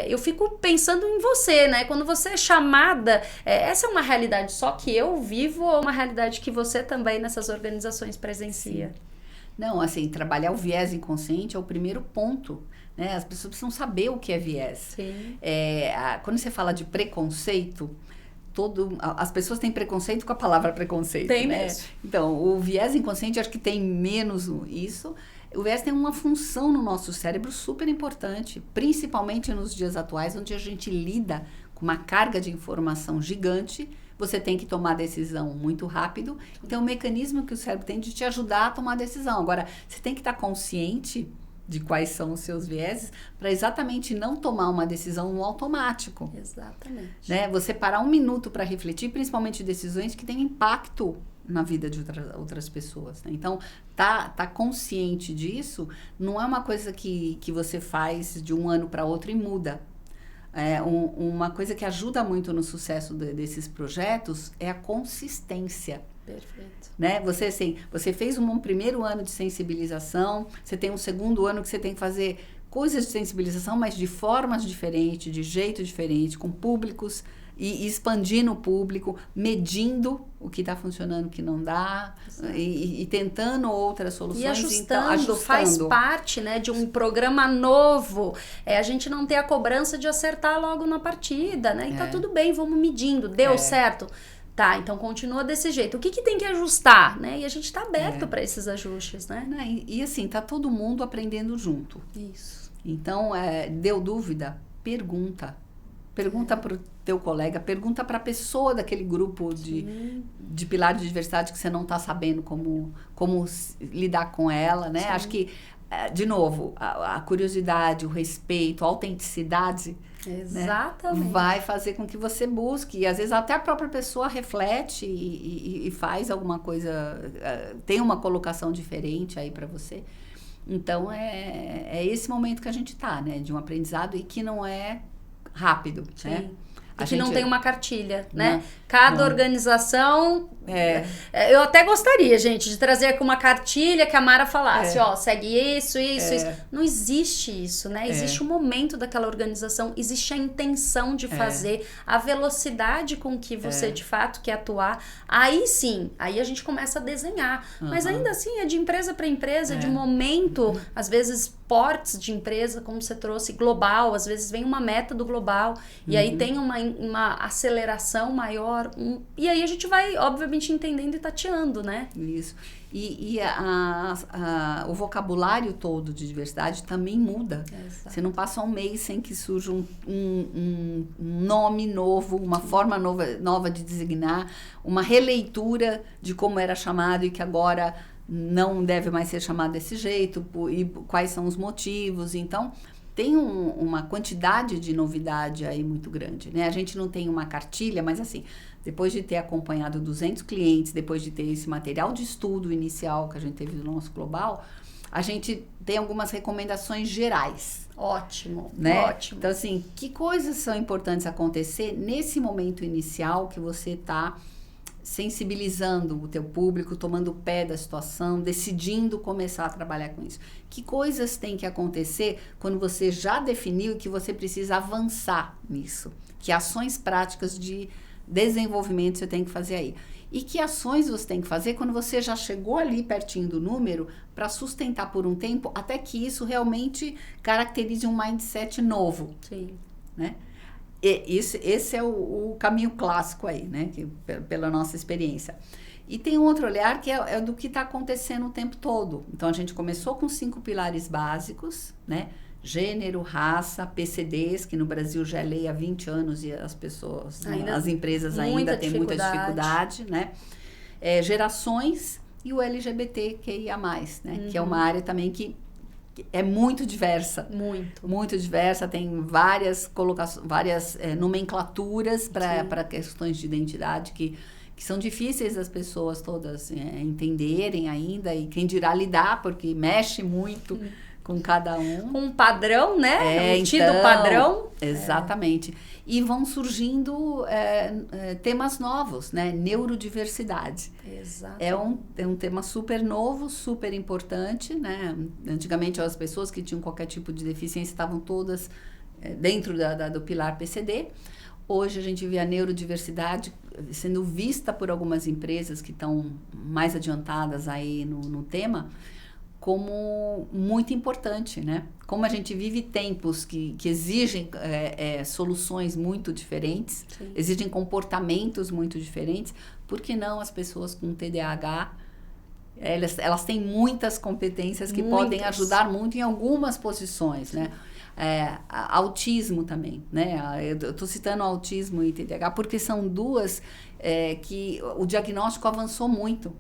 eu fico pensando em você, né? Quando você é chamada, essa é uma realidade só que eu vivo ou uma realidade que você também nessas organizações presencia? Sim. Não, assim, trabalhar o viés inconsciente é o primeiro ponto, né? As pessoas precisam saber o que é viés. Sim. Quando você fala de preconceito, as pessoas têm preconceito com a palavra preconceito, tem, né? mesmo. Então, o viés inconsciente acho que tem menos isso. O viés tem uma função no nosso cérebro super importante, principalmente nos dias atuais, onde a gente lida com uma carga de informação gigante. Você tem que tomar decisão muito rápido. Então, o mecanismo que o cérebro tem de te ajudar a tomar decisão. Agora, você tem que estar consciente de quais são os seus vieses, para exatamente não tomar uma decisão no automático. Exatamente. Né? Você parar um minuto para refletir, principalmente decisões que têm impacto na vida de outras pessoas. Né? Então, tá consciente disso não é uma coisa que você faz de um ano para outro e muda. Uma coisa que ajuda muito no sucesso desses projetos é a consistência. Perfeito. Né? Você fez um primeiro ano de sensibilização, você tem um segundo ano que você tem que fazer coisas de sensibilização, mas de formas diferentes, de jeito diferente, com públicos, e expandindo o público, medindo o que está funcionando, o que não dá, e tentando outras soluções. E ajustando, faz parte, né, de um programa novo. A gente não ter a cobrança de acertar logo na partida, né? E tá tudo bem, vamos medindo. Deu certo? Tá, então continua desse jeito. O que tem que ajustar, né? E a gente tá aberto para esses ajustes, né? E assim, tá todo mundo aprendendo junto. Isso. Então, deu dúvida? Pergunta. Pergunta pro teu colega, pergunta para a pessoa daquele grupo de pilar de diversidade que você não está sabendo como lidar com ela, né? Sim. Acho que de novo, a curiosidade, o respeito, a autenticidade, Exatamente. né, vai fazer com que você busque. E às vezes até a própria pessoa reflete e faz alguma coisa, tem uma colocação diferente aí para você. Então é esse momento que a gente tá, né? De um aprendizado e que não é rápido, Sim. né? E que não tem uma cartilha, né? Não, Cada organização... Eu até gostaria, gente, de trazer aqui uma cartilha que a Mara falasse, ó, segue isso. Não existe isso, né? Existe o momento daquela organização, existe a intenção de fazer, a velocidade com que você, de fato, quer atuar. Aí sim, aí a gente começa a desenhar. Mas ainda assim, é de empresa para empresa, de momento, às vezes portes de empresa, como você trouxe, global, às vezes vem uma meta do global, e aí tem uma aceleração maior, e aí a gente vai, obviamente, entendendo e tateando, né? Isso. E o vocabulário todo de diversidade também muda. Exato. Você não passa um mês sem que surja um nome novo, uma forma nova de designar, uma releitura de como era chamado e que agora não deve mais ser chamado desse jeito, e quais são os motivos. Então, tem uma quantidade de novidade aí muito grande, né? A gente não tem uma cartilha, mas assim, depois de ter acompanhado 200 clientes, depois de ter esse material de estudo inicial que a gente teve do nosso global, a gente tem algumas recomendações gerais. Ótimo, né? ótimo. Então, assim, que coisas são importantes acontecer nesse momento inicial que você está sensibilizando o teu público, tomando o pé da situação, decidindo começar a trabalhar com isso. Que coisas tem que acontecer quando você já definiu que você precisa avançar nisso? Que ações práticas de desenvolvimento você tem que fazer aí? E que ações você tem que fazer quando você já chegou ali pertinho do número para sustentar por um tempo até que isso realmente caracterize um mindset novo? Sim. Né? Esse é o caminho clássico aí, né? Pela nossa experiência. E tem um outro olhar que é do que está acontecendo o tempo todo. Então, a gente começou com 5 pilares básicos, né? Gênero, raça, PCDs, que no Brasil já é lei há 20 anos e as pessoas, as empresas ainda têm muita dificuldade, né? Gerações e o LGBTQIA+, né? Que é uma área também que é muito diversa. Muito diversa, tem várias nomenclaturas para questões de identidade que são difíceis das pessoas todas entenderem ainda, e quem dirá lidar, porque mexe muito com cada um. Com um padrão, né? Tido padrão. Exatamente. E vão surgindo temas novos, né? Neurodiversidade. Exato. É um tema super novo, super importante, né? Antigamente as pessoas que tinham qualquer tipo de deficiência estavam todas dentro do pilar PCD. Hoje a gente vê a neurodiversidade sendo vista por algumas empresas que estão mais adiantadas aí no tema como muito importante, né? Como a gente vive tempos que exigem soluções muito diferentes, exigem comportamentos muito diferentes, por que não as pessoas com TDAH, elas têm muitas competências que podem ajudar muito em algumas posições, né? Autismo também, né? Eu estou citando autismo e TDAH porque são duas que o diagnóstico avançou muito.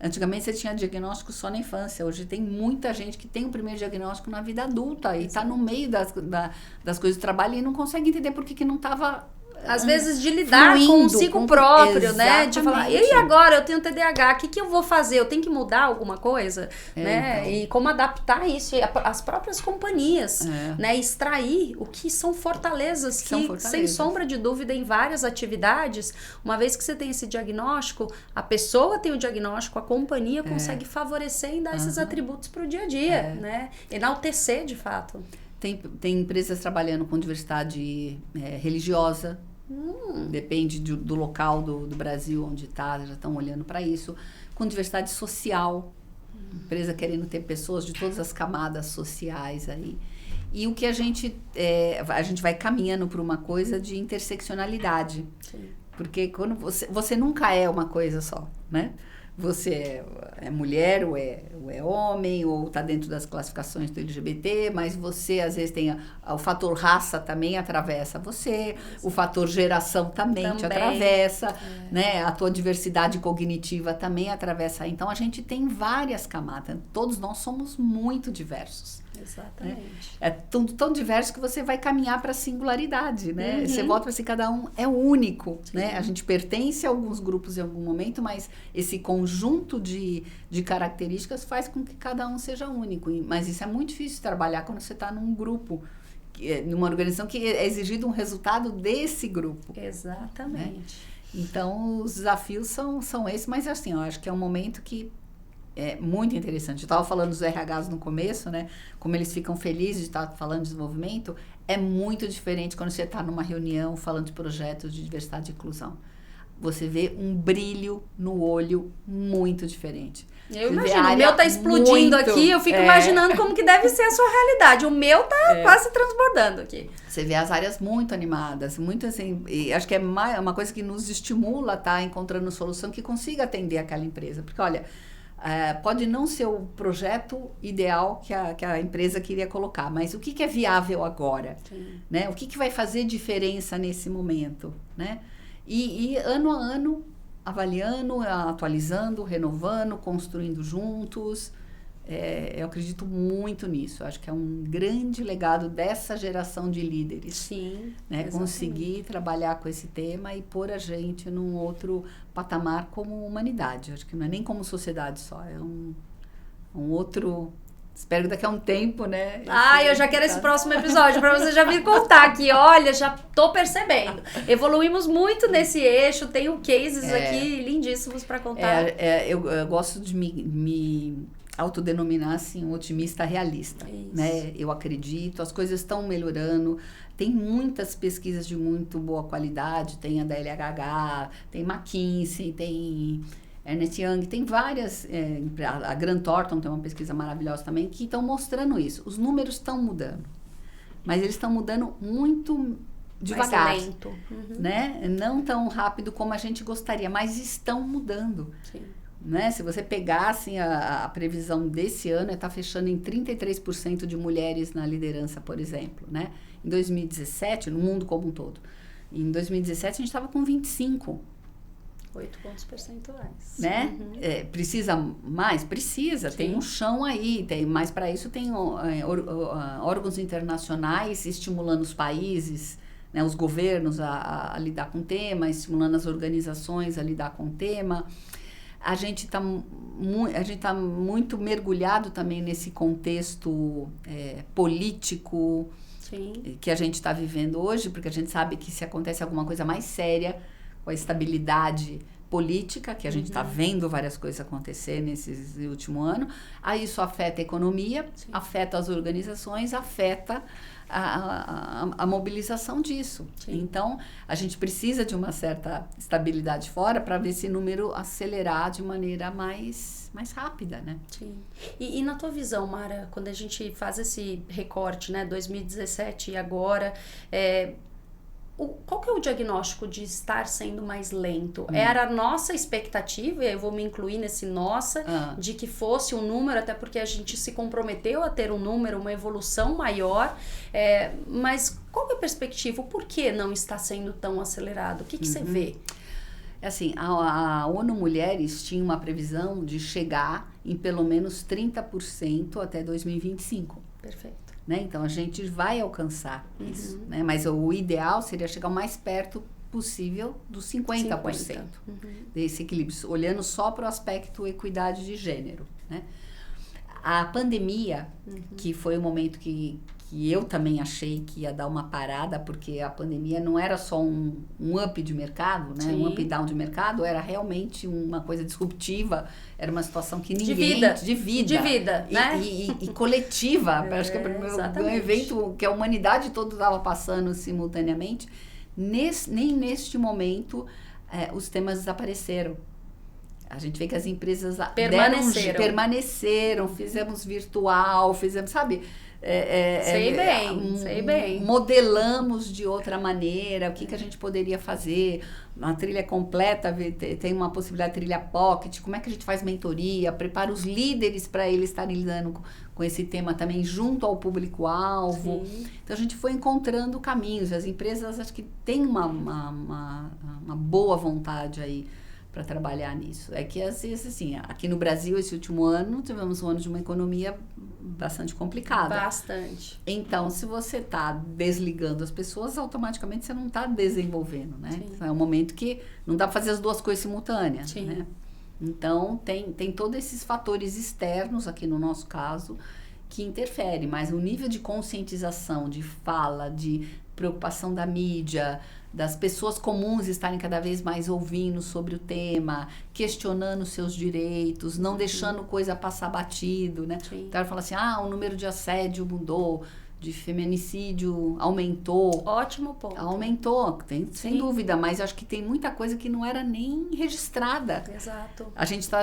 Antigamente você tinha diagnóstico só na infância, hoje tem muita gente que tem o primeiro diagnóstico na vida adulta e está no meio das coisas do trabalho e não consegue entender por que não estava... Às vezes de lidar consigo próprio, né? De falar, e agora eu tenho TDAH, o que eu vou fazer? Eu tenho que mudar alguma coisa? Né? Então. E como adaptar isso, as próprias companhias, né? Extrair o que são fortalezas, sem sombra de dúvida, em várias atividades, uma vez que você tem esse diagnóstico, a pessoa tem o diagnóstico, a companhia consegue favorecer e dar esses atributos para o dia a dia, né? Enaltecer, de fato. Tem empresas trabalhando com diversidade religiosa, depende do local do Brasil onde está, já estão olhando para isso. Com diversidade social, empresa querendo ter pessoas de todas as camadas sociais aí. E o que a gente vai caminhando para uma coisa de interseccionalidade. Sim. Porque quando você nunca é uma coisa só, né? você é mulher ou é homem, ou está dentro das classificações do LGBT, mas você às vezes tem o fator raça também atravessa você, o fator geração também te atravessa, né? A tua diversidade cognitiva também atravessa. Então a gente tem várias camadas, todos nós somos muito diversos. Exatamente. Né? É tão diverso que você vai caminhar para a singularidade, né? Você volta para si, cada um é único, né? A gente pertence a alguns grupos em algum momento, mas esse conjunto de características faz com que cada um seja único. Mas isso é muito difícil de trabalhar quando você está num grupo, numa organização que é exigido um resultado desse grupo. Exatamente. Né? Então, os desafios são esses, mas assim, eu acho que é um momento que é muito interessante. Eu estava falando dos RHs no começo, né? Como eles ficam felizes de estar falando de desenvolvimento. É muito diferente quando você está numa reunião falando de projetos de diversidade e inclusão. Você vê um brilho no olho muito diferente. Eu imagino, o meu tá explodindo aqui, eu fico imaginando como que deve ser a sua realidade. O meu tá quase transbordando aqui. Você vê as áreas muito animadas, muito assim, e acho que é uma coisa que nos estimula a estar encontrando solução que consiga atender aquela empresa. Porque, olha, pode não ser o projeto ideal que a empresa queria colocar, mas o que é viável agora? Né? O que vai fazer diferença nesse momento? Né? E ano a ano, avaliando, atualizando, renovando, construindo juntos. Eu acredito muito nisso. Acho que é um grande legado dessa geração de líderes. Sim, né? Conseguir trabalhar com esse tema e pôr a gente num outro patamar como humanidade. Acho que não é nem como sociedade só, é um outro... Espero que daqui a um tempo, né? Eu já quero esse próximo episódio para você já vir contar aqui. Olha, já tô percebendo. Evoluímos muito nesse eixo, tenho cases aqui lindíssimos para contar. Eu gosto de me autodenominar assim, um otimista realista. Né? Eu acredito, as coisas estão melhorando. Tem muitas pesquisas de muito boa qualidade, tem a da LHH, tem McKinsey, tem Ernst Young, tem várias, a Grant Thornton tem uma pesquisa maravilhosa também, que estão mostrando isso. Os números estão mudando, mas eles estão mudando muito devagar. Mais lento. Né? Não tão rápido como a gente gostaria, mas estão mudando. Sim. Né? Se você pegar assim, a previsão desse ano, está fechando em 33% de mulheres na liderança, por exemplo. Né? Em 2017, no mundo como um todo. Em 2017, a gente estava com 25%. 8 pontos percentuais. Né? Precisa mais? Precisa. Sim. Tem um chão aí. Mas para isso tem órgãos internacionais estimulando os países, né, os governos a lidar com o tema, estimulando as organizações a lidar com o tema. A gente está muito mergulhado também nesse contexto político. Sim. Que a gente está vivendo hoje, porque a gente sabe que se acontece alguma coisa mais séria, com a estabilidade política, que a gente está vendo várias coisas acontecer nesses últimos anos, aí isso afeta a economia, sim, afeta as organizações, afeta a mobilização disso. Sim. Então, a gente precisa de uma certa estabilidade fora para ver esse número acelerar de maneira mais rápida, né? Sim. E na tua visão, Mara, quando a gente faz esse recorte, né, 2017 e agora, qual que é o diagnóstico de estar sendo mais lento? Era a nossa expectativa, e eu vou me incluir nesse de que fosse um número, até porque a gente se comprometeu a ter um número, uma evolução maior, mas qual que é a perspectiva? Por que não está sendo tão acelerado? O que você vê? Assim, a ONU Mulheres tinha uma previsão de chegar em pelo menos 30% até 2025. Perfeito. Né? Então, a gente vai alcançar isso, né? Mas o ideal seria chegar o mais perto possível dos 50%. Desse equilíbrio, olhando só para o aspecto equidade de gênero. Né? A pandemia, que foi o momento que eu também achei que ia dar uma parada, porque a pandemia não era só um up de mercado, né? Um up e down de mercado, era realmente uma coisa disruptiva, era uma situação que ninguém... De vida, né? E coletiva, acho que é um evento que a humanidade toda estava passando simultaneamente. Nem neste momento os temas desapareceram. A gente vê que as empresas permaneceram, fizemos virtual, sabe? Sei bem. Modelamos de outra maneira, o que a gente poderia fazer, uma trilha completa, tem uma possibilidade de trilha pocket, como é que a gente faz mentoria, prepara os líderes para eles estarem lidando com esse tema também junto ao público-alvo. Então a gente foi encontrando caminhos, as empresas acho que têm uma boa vontade aí para trabalhar nisso. É que assim, aqui no Brasil esse último ano tivemos um ano de uma economia bastante complicada. Bastante. Então, se você está desligando as pessoas, automaticamente você não está desenvolvendo, né? É um momento que não dá para fazer as duas coisas simultâneas, né? Então, tem todos esses fatores externos, aqui no nosso caso, que interferem, mas o nível de conscientização, de fala, de preocupação da mídia, das pessoas comuns estarem cada vez mais ouvindo sobre o tema, questionando seus direitos, não deixando coisa passar batido, né? Então, fala assim, o número de assédio mudou, de feminicídio aumentou. Ótimo ponto. Aumentou, sem dúvida, mas eu acho que tem muita coisa que não era nem registrada. Exato. A gente tá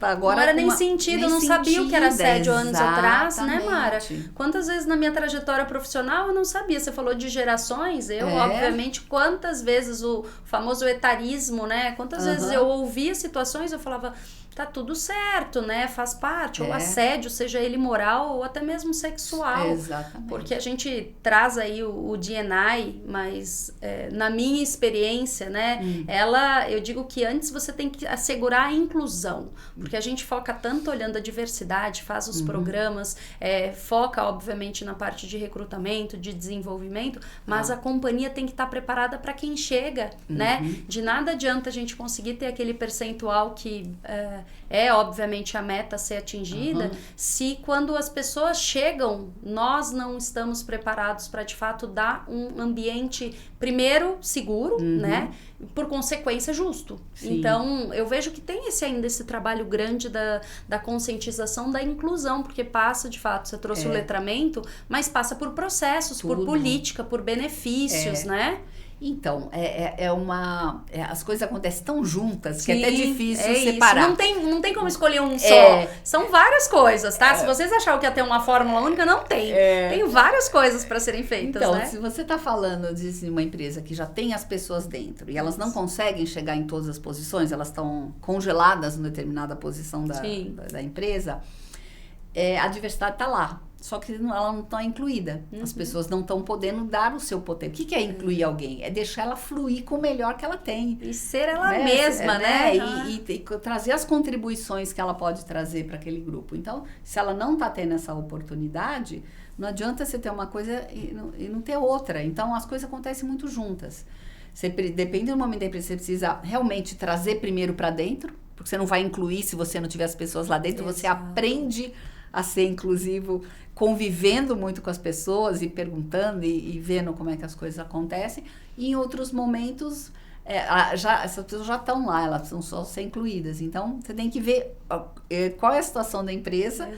agora... Não era nem sentido, não sabia o que era assédio anos atrás, né, Mara? Quantas vezes na minha trajetória profissional eu não sabia? Você falou de gerações, obviamente, quantas vezes o famoso etarismo, né? Quantas vezes eu ouvia situações, eu falava... Tá tudo certo, né? Faz parte. Ou assédio, seja ele moral ou até mesmo sexual. Exatamente. Porque a gente traz aí o D&I, mas na minha experiência, né? Eu digo que antes você tem que assegurar a inclusão. Porque a gente foca tanto olhando a diversidade, faz os programas, foca, obviamente, na parte de recrutamento, de desenvolvimento, mas a companhia tem que estar preparada para quem chega, né? De nada adianta a gente conseguir ter aquele percentual que... obviamente a meta a ser atingida, se quando as pessoas chegam, nós não estamos preparados para de fato dar um ambiente, primeiro, seguro, né? Por consequência, justo. Então, eu vejo que tem ainda esse trabalho grande da conscientização da inclusão, porque passa, de fato, você trouxe o letramento, mas passa por processos, por política, por benefícios, né? Então, as coisas acontecem tão juntas que é até difícil separar. Não tem como escolher um só. São várias coisas, tá? Se vocês acharam que ia ter uma fórmula única, não tem. Tem várias coisas para serem feitas, então, né? Se você está falando de uma empresa que já tem as pessoas dentro e elas não conseguem chegar em todas as posições, elas estão congeladas em determinada posição da empresa, a diversidade está lá. Só que ela não está incluída. As pessoas não estão podendo dar o seu potencial. O que é incluir alguém? É deixar ela fluir com o melhor que ela tem. E ser ela mesma, né? E trazer as contribuições que ela pode trazer para aquele grupo. Então, se ela não está tendo essa oportunidade, não adianta você ter uma coisa e não ter outra. Então, as coisas acontecem muito juntas. Depende do momento da empresa, você precisa realmente trazer primeiro para dentro, porque você não vai incluir se você não tiver as pessoas lá dentro. Você aprende a ser inclusivo, convivendo muito com as pessoas e perguntando e vendo como é que as coisas acontecem. E em outros momentos, essas pessoas já estão lá, elas precisam só ser incluídas. Então, você tem que ver qual é a situação da empresa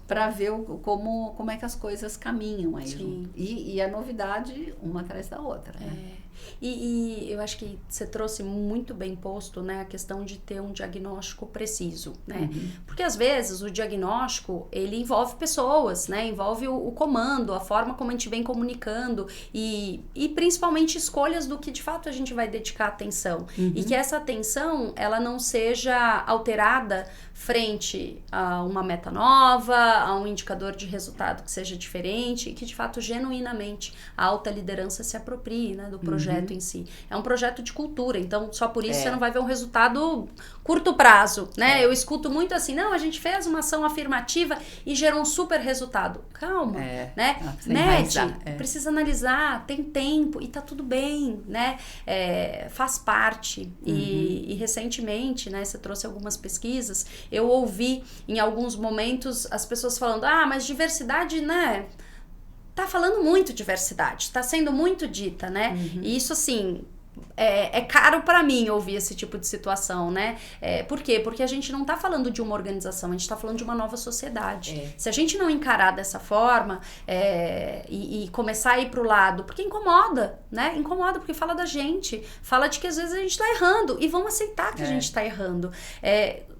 para ver como é que as coisas caminham aí junto. E a novidade, uma atrás da outra, né? E eu acho que você trouxe muito bem posto, né, a questão de ter um diagnóstico preciso, né? Porque às vezes o diagnóstico, ele envolve pessoas, né? Envolve o comando, a forma como a gente vem comunicando e principalmente escolhas do que de fato a gente vai dedicar atenção. E que essa atenção, ela não seja alterada frente a uma meta nova, a um indicador de resultado que seja diferente e que de fato genuinamente a alta liderança se aproprie, né, do projeto em si. É um projeto de cultura, então só por isso você não vai ver um resultado curto prazo, né? Eu escuto muito assim, não, a gente fez uma ação afirmativa e gerou um super resultado. Calma, né? Mede, precisa analisar, tem tempo e tá tudo bem, né? Faz parte. E recentemente, né, você trouxe algumas pesquisas, eu ouvi em alguns momentos as pessoas falando, mas diversidade, né? Tá falando muito diversidade, tá sendo muito dita, né? E isso, assim, é caro pra mim ouvir esse tipo de situação, né? Por quê? Porque a gente não tá falando de uma organização, a gente tá falando de uma nova sociedade. Se a gente não encarar dessa forma e começar a ir pro lado, porque incomoda, né? Incomoda, porque fala da gente, fala de que às vezes a gente tá errando e vão aceitar que a gente tá errando.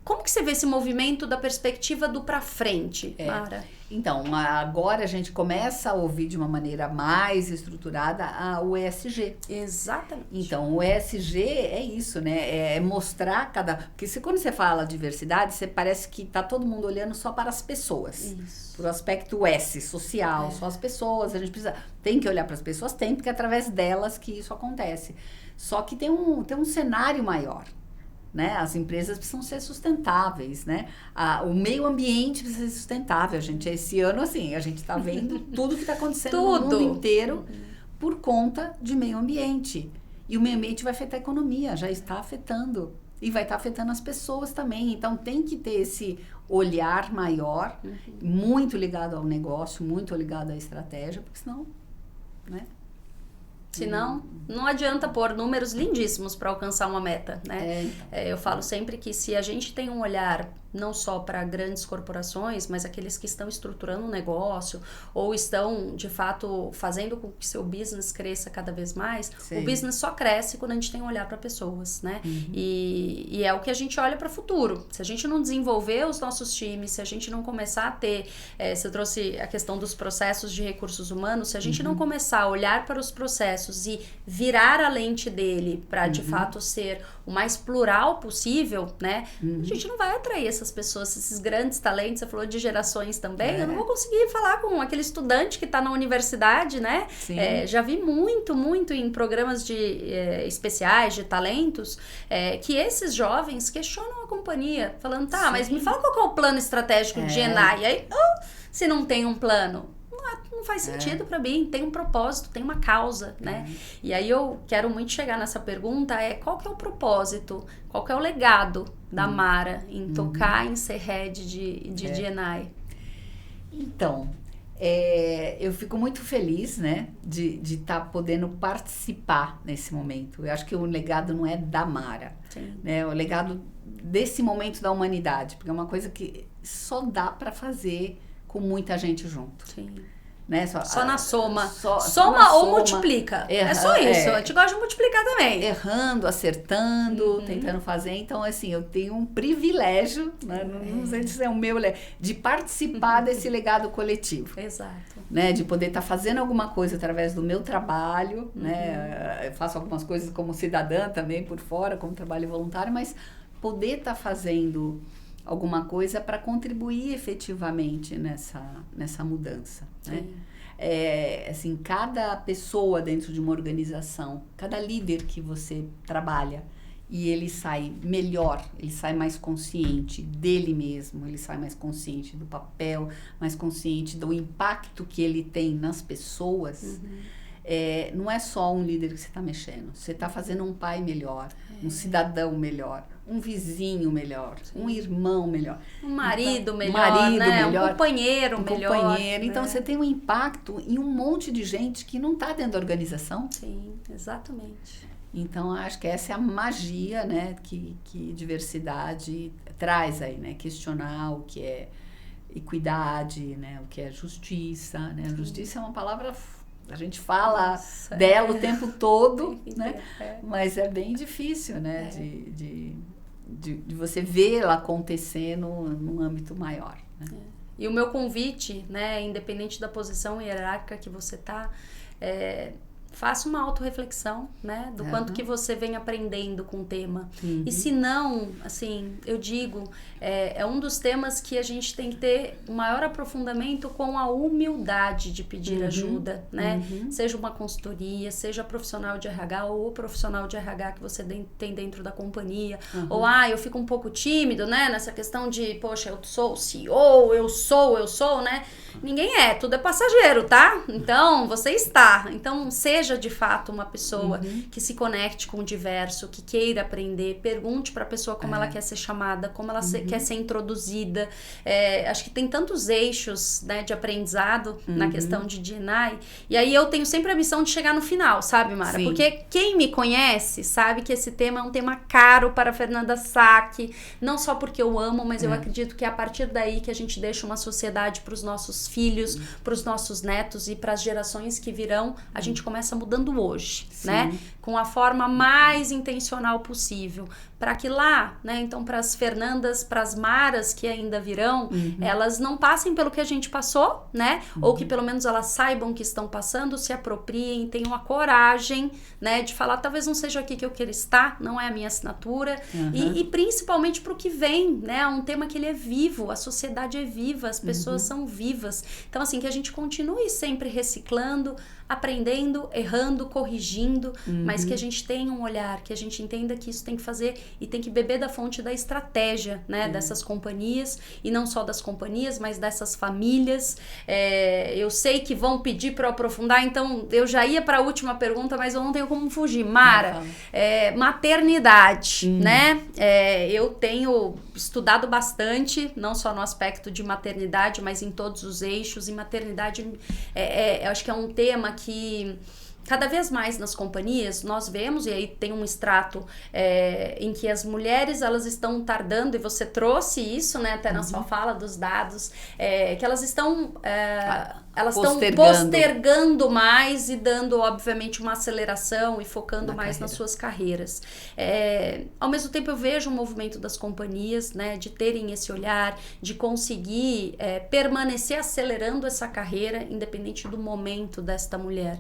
Como que você vê esse movimento da perspectiva do pra frente, Mara? Então, agora a gente começa a ouvir de uma maneira mais estruturada o ESG. Exatamente. Então, o ESG é isso, né? É mostrar Porque quando você fala diversidade, você parece que tá todo mundo olhando só para as pessoas. Isso. Para o aspecto S, social, só as pessoas. A gente tem que olhar para as pessoas, porque é através delas que isso acontece. Só que tem um cenário maior. Né? As empresas precisam ser sustentáveis, né? O meio ambiente precisa ser sustentável. Esse ano, assim, a gente está vendo tudo que está acontecendo no mundo inteiro por conta de meio ambiente. E o meio ambiente vai afetar a economia, já está afetando. E vai estar afetando as pessoas também. Então, tem que ter esse olhar maior, muito ligado ao negócio, muito ligado à estratégia, porque senão, né? Senão, não adianta pôr números lindíssimos para alcançar uma meta, né? Eu falo sempre que se a gente tem um olhar não só para grandes corporações, mas aqueles que estão estruturando um negócio ou estão, de fato, fazendo com que seu business cresça cada vez mais, o business só cresce quando a gente tem um olhar para pessoas, né? E é o que a gente olha para o futuro. Se a gente não desenvolver os nossos times, se a gente não começar a ter, você trouxe a questão dos processos de recursos humanos, se a gente não começar a olhar para os processos e virar a lente dele para, de fato, ser o mais plural possível, né? A gente não vai atrair essas pessoas, esses grandes talentos. Você falou de gerações também. Eu não vou conseguir falar com aquele estudante que está na universidade, né? Já vi muito em programas especiais de talentos que esses jovens questionam a companhia, falando, mas me fala qual que é o plano estratégico de ENAI. E aí, se não tem um plano, não faz sentido para mim, tem um propósito, tem uma causa, né? E aí eu quero muito chegar nessa pergunta, qual que é o propósito, qual que é o legado da Mara em tocar, em ser head de D&I? Então, eu fico muito feliz, né, de estar podendo participar nesse momento. Eu acho que o legado não é da Mara, né? O legado desse momento da humanidade, porque é uma coisa que só dá para fazer com muita gente junto. Né? Só na soma. Soma ou multiplica. É só isso. A gente gosta de multiplicar também. Errando, acertando, tentando fazer. Então, assim, eu tenho um privilégio, né? Não sei se é o meu, de participar desse legado coletivo. Exato. Né? De poder estar fazendo alguma coisa através do meu trabalho. Né? Eu faço algumas coisas como cidadã também por fora, como trabalho voluntário, mas poder estar fazendo alguma coisa para contribuir efetivamente nessa mudança, né? Assim, cada pessoa dentro de uma organização, cada líder que você trabalha, e ele sai melhor, ele sai mais consciente dele mesmo, ele sai mais consciente do papel, mais consciente do impacto que ele tem nas pessoas. Não é só um líder que você está mexendo, você está fazendo um pai melhor, um cidadão melhor, um vizinho melhor, um irmão melhor, um marido melhor, né? Um companheiro melhor. Então você tem um impacto em um monte de gente que não está dentro da organização. Sim, exatamente. Então acho que essa é a magia, né, que diversidade traz aí, né? Questionar o que é equidade, né? O que é justiça, né? A justiça é uma palavra, a gente fala dela o tempo todo, né? Mas é bem difícil, né? De você ver ela acontecendo num âmbito maior, né? E o meu convite, né? Independente da posição hierárquica que você tá, faça uma autorreflexão, né? Do quanto que você vem aprendendo com o tema. E se não, assim, eu digo, é um dos temas que a gente tem que ter um maior aprofundamento com a humildade de pedir ajuda, né? Seja uma consultoria, seja profissional de RH ou profissional de RH que você tem dentro da companhia. Ou, eu fico um pouco tímido, né? Nessa questão de, poxa, eu sou o CEO, eu sou, né? Ninguém tudo é passageiro, tá? Então, você está. Então, seja de fato uma pessoa que se conecte com o diverso, que queira aprender, pergunte para a pessoa como ela quer ser chamada, como ela quer ser introduzida. Acho que tem tantos eixos, né, de aprendizado na questão de D&I, e aí eu tenho sempre a missão de chegar no final, sabe, Mara? Sim. Porque quem me conhece sabe que esse tema é um tema caro para a Fernanda Sack, não só porque eu amo, mas eu acredito que é a partir daí que a gente deixa uma sociedade para os nossos filhos, para os nossos netos e para as gerações que virão, a gente começa a começa mudando hoje, né? Com a forma mais intencional possível. Para que lá, né? Então, para as Fernandas, para as Maras que ainda virão, elas não passem pelo que a gente passou, né? Ou que pelo menos elas saibam que estão passando, se apropriem, tenham a coragem, né? De falar, talvez não seja aqui que eu quero estar, não é a minha assinatura. E principalmente para o que vem, né? É um tema que ele é vivo, a sociedade é viva, as pessoas são vivas. Então, assim, que a gente continue sempre reciclando, aprendendo, errando, corrigindo, mas que a gente tenha um olhar, que a gente entenda que isso tem que fazer e tem que beber da fonte da estratégia, né, dessas companhias, e não só das companhias, mas dessas famílias. Eu sei que vão pedir para eu aprofundar, então eu já ia para a última pergunta, mas eu não tenho como fugir. Mara, maternidade, né? Eu tenho estudado bastante, não só no aspecto de maternidade, mas em todos os eixos, e maternidade eu acho que é um tema que cada vez mais nas companhias nós vemos, e aí tem um extrato em que as mulheres elas estão tardando, e você trouxe isso, né, até na sua fala dos dados, que elas estão postergando mais e dando, obviamente, uma aceleração e focando mais nas suas carreiras. Ao mesmo tempo, eu vejo o movimento das companhias, né, de terem esse olhar, de conseguir permanecer acelerando essa carreira, independente do momento desta mulher.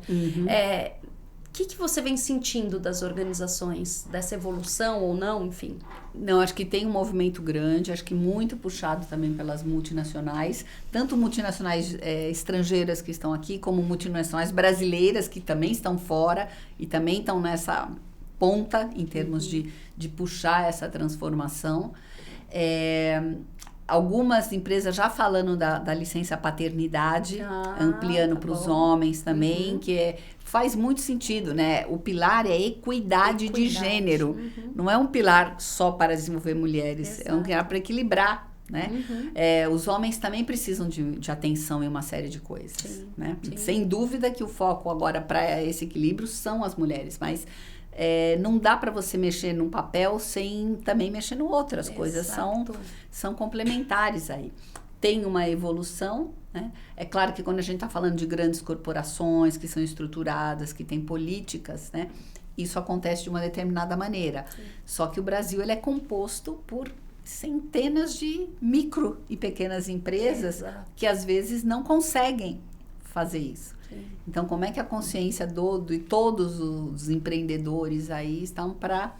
O que você vem sentindo das organizações, dessa evolução ou não, enfim? Não, acho que tem um movimento grande, acho que muito puxado também pelas multinacionais, tanto multinacionais estrangeiras que estão aqui, como multinacionais brasileiras que também estão fora e também estão nessa ponta em termos de puxar essa transformação. Algumas empresas já falando da licença paternidade, ampliando para os homens também, que faz muito sentido, né? O pilar é equidade de gênero. Não é um pilar só para desenvolver mulheres, é um pilar para equilibrar, né? Os homens também precisam de atenção em uma série de coisas, né? Sem dúvida que o foco agora para esse equilíbrio são as mulheres, mas não dá para você mexer num papel sem também mexer no outro. As coisas são complementares aí. Tem uma evolução, né? É claro que quando a gente está falando de grandes corporações que são estruturadas, que têm políticas, né? Isso acontece de uma determinada maneira. Só que o Brasil ele é composto por centenas de micro e pequenas empresas que às vezes não conseguem fazer isso. Então, como é que a consciência de todos os empreendedores aí estão para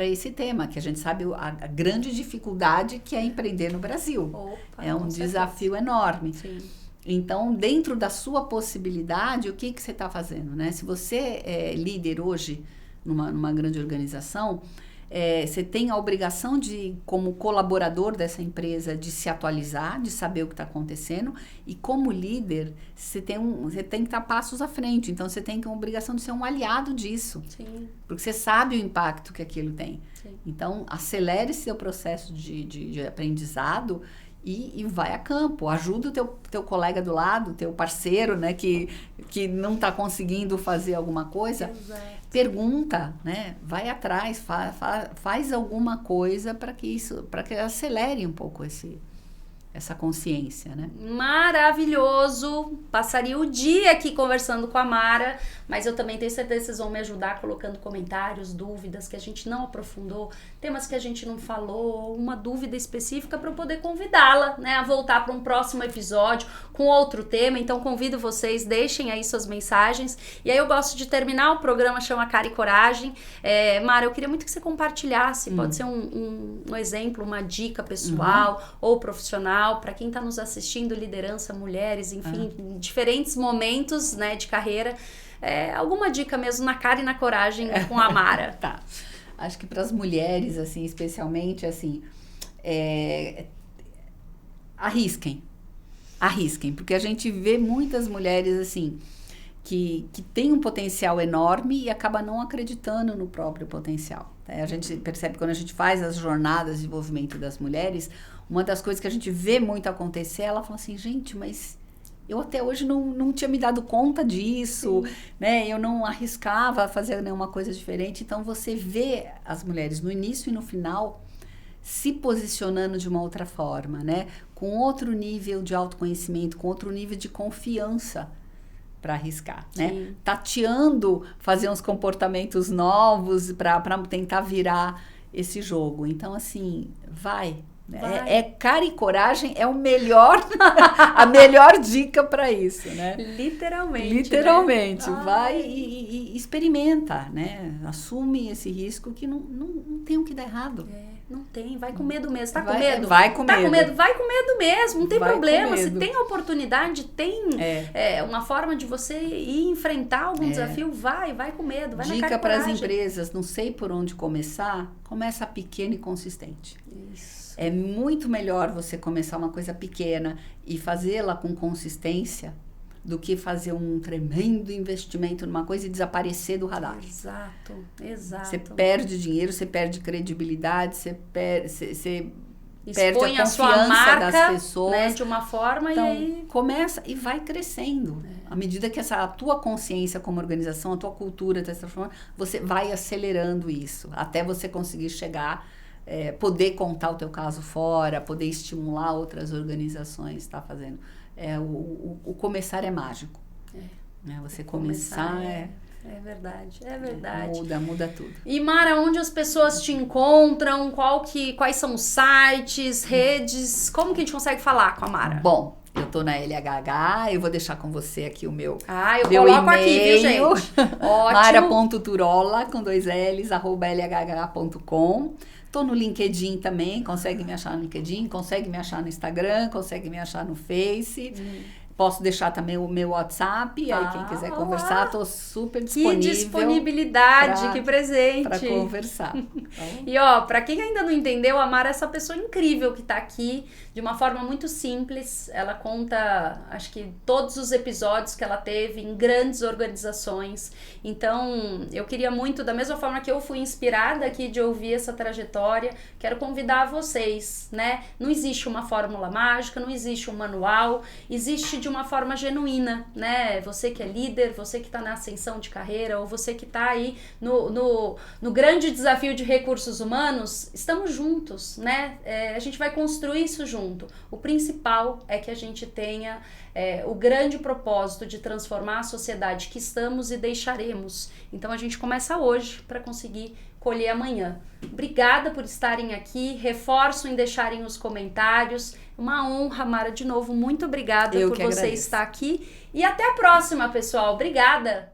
esse tema, que a gente sabe a grande dificuldade que é empreender no Brasil. É um desafio enorme. Então, dentro da sua possibilidade, o que você está fazendo, né? Se você é líder hoje numa grande organização, você tem a obrigação de, como colaborador dessa empresa, de se atualizar, de saber o que está acontecendo, e como líder, você tem que estar passos à frente. Então, você tem a obrigação de ser um aliado disso. Porque você sabe o impacto que aquilo tem. Então, acelere seu processo de aprendizado e vai a campo. Ajuda o teu colega do lado, teu parceiro, né, que não está conseguindo fazer alguma coisa. Pergunta, né? Vai atrás, faz alguma coisa para que acelere um pouco essa consciência, né? Maravilhoso! Passaria o dia aqui conversando com a Mara, mas eu também tenho certeza que vocês vão me ajudar colocando comentários, dúvidas que a gente não aprofundou, temas que a gente não falou, uma dúvida específica para eu poder convidá-la, né, a voltar para um próximo episódio com outro tema. Então convido vocês, deixem aí suas mensagens. E aí eu gosto de terminar o programa, chama Cara e Coragem. Mara, eu queria muito que você compartilhasse, pode ser um exemplo, uma dica pessoal ou profissional, para quem está nos assistindo, liderança, mulheres, enfim, em diferentes momentos, né, de carreira. Alguma dica mesmo na cara e na coragem com a Mara. Tá. Acho que para as mulheres, assim, especialmente, assim, arrisquem, porque a gente vê muitas mulheres, assim, que tem um potencial enorme e acaba não acreditando no próprio potencial. A gente percebe quando a gente faz as jornadas de desenvolvimento das mulheres, uma das coisas que a gente vê muito acontecer, ela fala assim, gente, mas eu até hoje não tinha me dado conta disso, né? Eu não arriscava fazer nenhuma coisa diferente. Então, você vê as mulheres no início e no final se posicionando de uma outra forma, né? Com outro nível de autoconhecimento, com outro nível de confiança para arriscar, né? Tateando, fazer uns comportamentos novos para tentar virar esse jogo. Então, assim, vai. Cara e coragem é o melhor, a melhor dica para isso, né? Literalmente, né? Vai e experimenta, né? Assume esse risco que não tem o que dar errado. Não tem, vai com medo mesmo. Tá com medo? Vai com medo. Vai com medo mesmo, não tem problema. Se tem oportunidade, tem uma forma de você ir enfrentar algum desafio, vai com medo, vai na cara e coragem. Dica para as empresas, não sei por onde começar, começa pequeno e consistente. Isso. É muito melhor você começar uma coisa pequena e fazê-la com consistência do que fazer um tremendo investimento numa coisa e desaparecer do radar. Exato. Você perde dinheiro, você perde credibilidade, você perde a sua marca das pessoas, né, de uma forma, então, e aí começa e vai crescendo. À medida que a tua consciência como organização, a tua cultura está se transformando, você vai acelerando isso, até você conseguir chegar, poder contar o teu caso fora, poder estimular outras organizações, tá fazendo. O começar é mágico. Né? Você começar é verdade. Muda tudo. E Mara, onde as pessoas te encontram? Quais são os sites, redes? Como que a gente consegue falar com a Mara? Bom, eu tô na LHH, eu vou deixar com você aqui o meu eu meu coloco e-mail, aqui, viu, gente? Ótimo. mara.turola, com 2 L's, @lhh.com. Tô no LinkedIn também, consegue me achar no LinkedIn, consegue me achar no Instagram, consegue me achar no Face. Posso deixar também o meu WhatsApp, aí quem quiser conversar, tô super disponível. Que disponibilidade, que presente. Para conversar. E para quem ainda não entendeu, a Mara é essa pessoa incrível que tá aqui, de uma forma muito simples. Ela conta, acho que todos os episódios que ela teve em grandes organizações. Então, eu queria muito, da mesma forma que eu fui inspirada aqui de ouvir essa trajetória, quero convidar vocês, né? Não existe uma fórmula mágica, não existe um manual, existe de uma forma genuína, né? Você que é líder, você que está na ascensão de carreira, ou você que está aí no grande desafio de recursos humanos, estamos juntos, né? A gente vai construir isso junto. O principal é que a gente tenha o grande propósito de transformar a sociedade que estamos e deixaremos. Então a gente começa hoje para conseguir colher amanhã. Obrigada por estarem aqui, reforço em deixarem os comentários. Uma honra, Mara, de novo, muito obrigada por você estar aqui. E até a próxima, pessoal. Obrigada!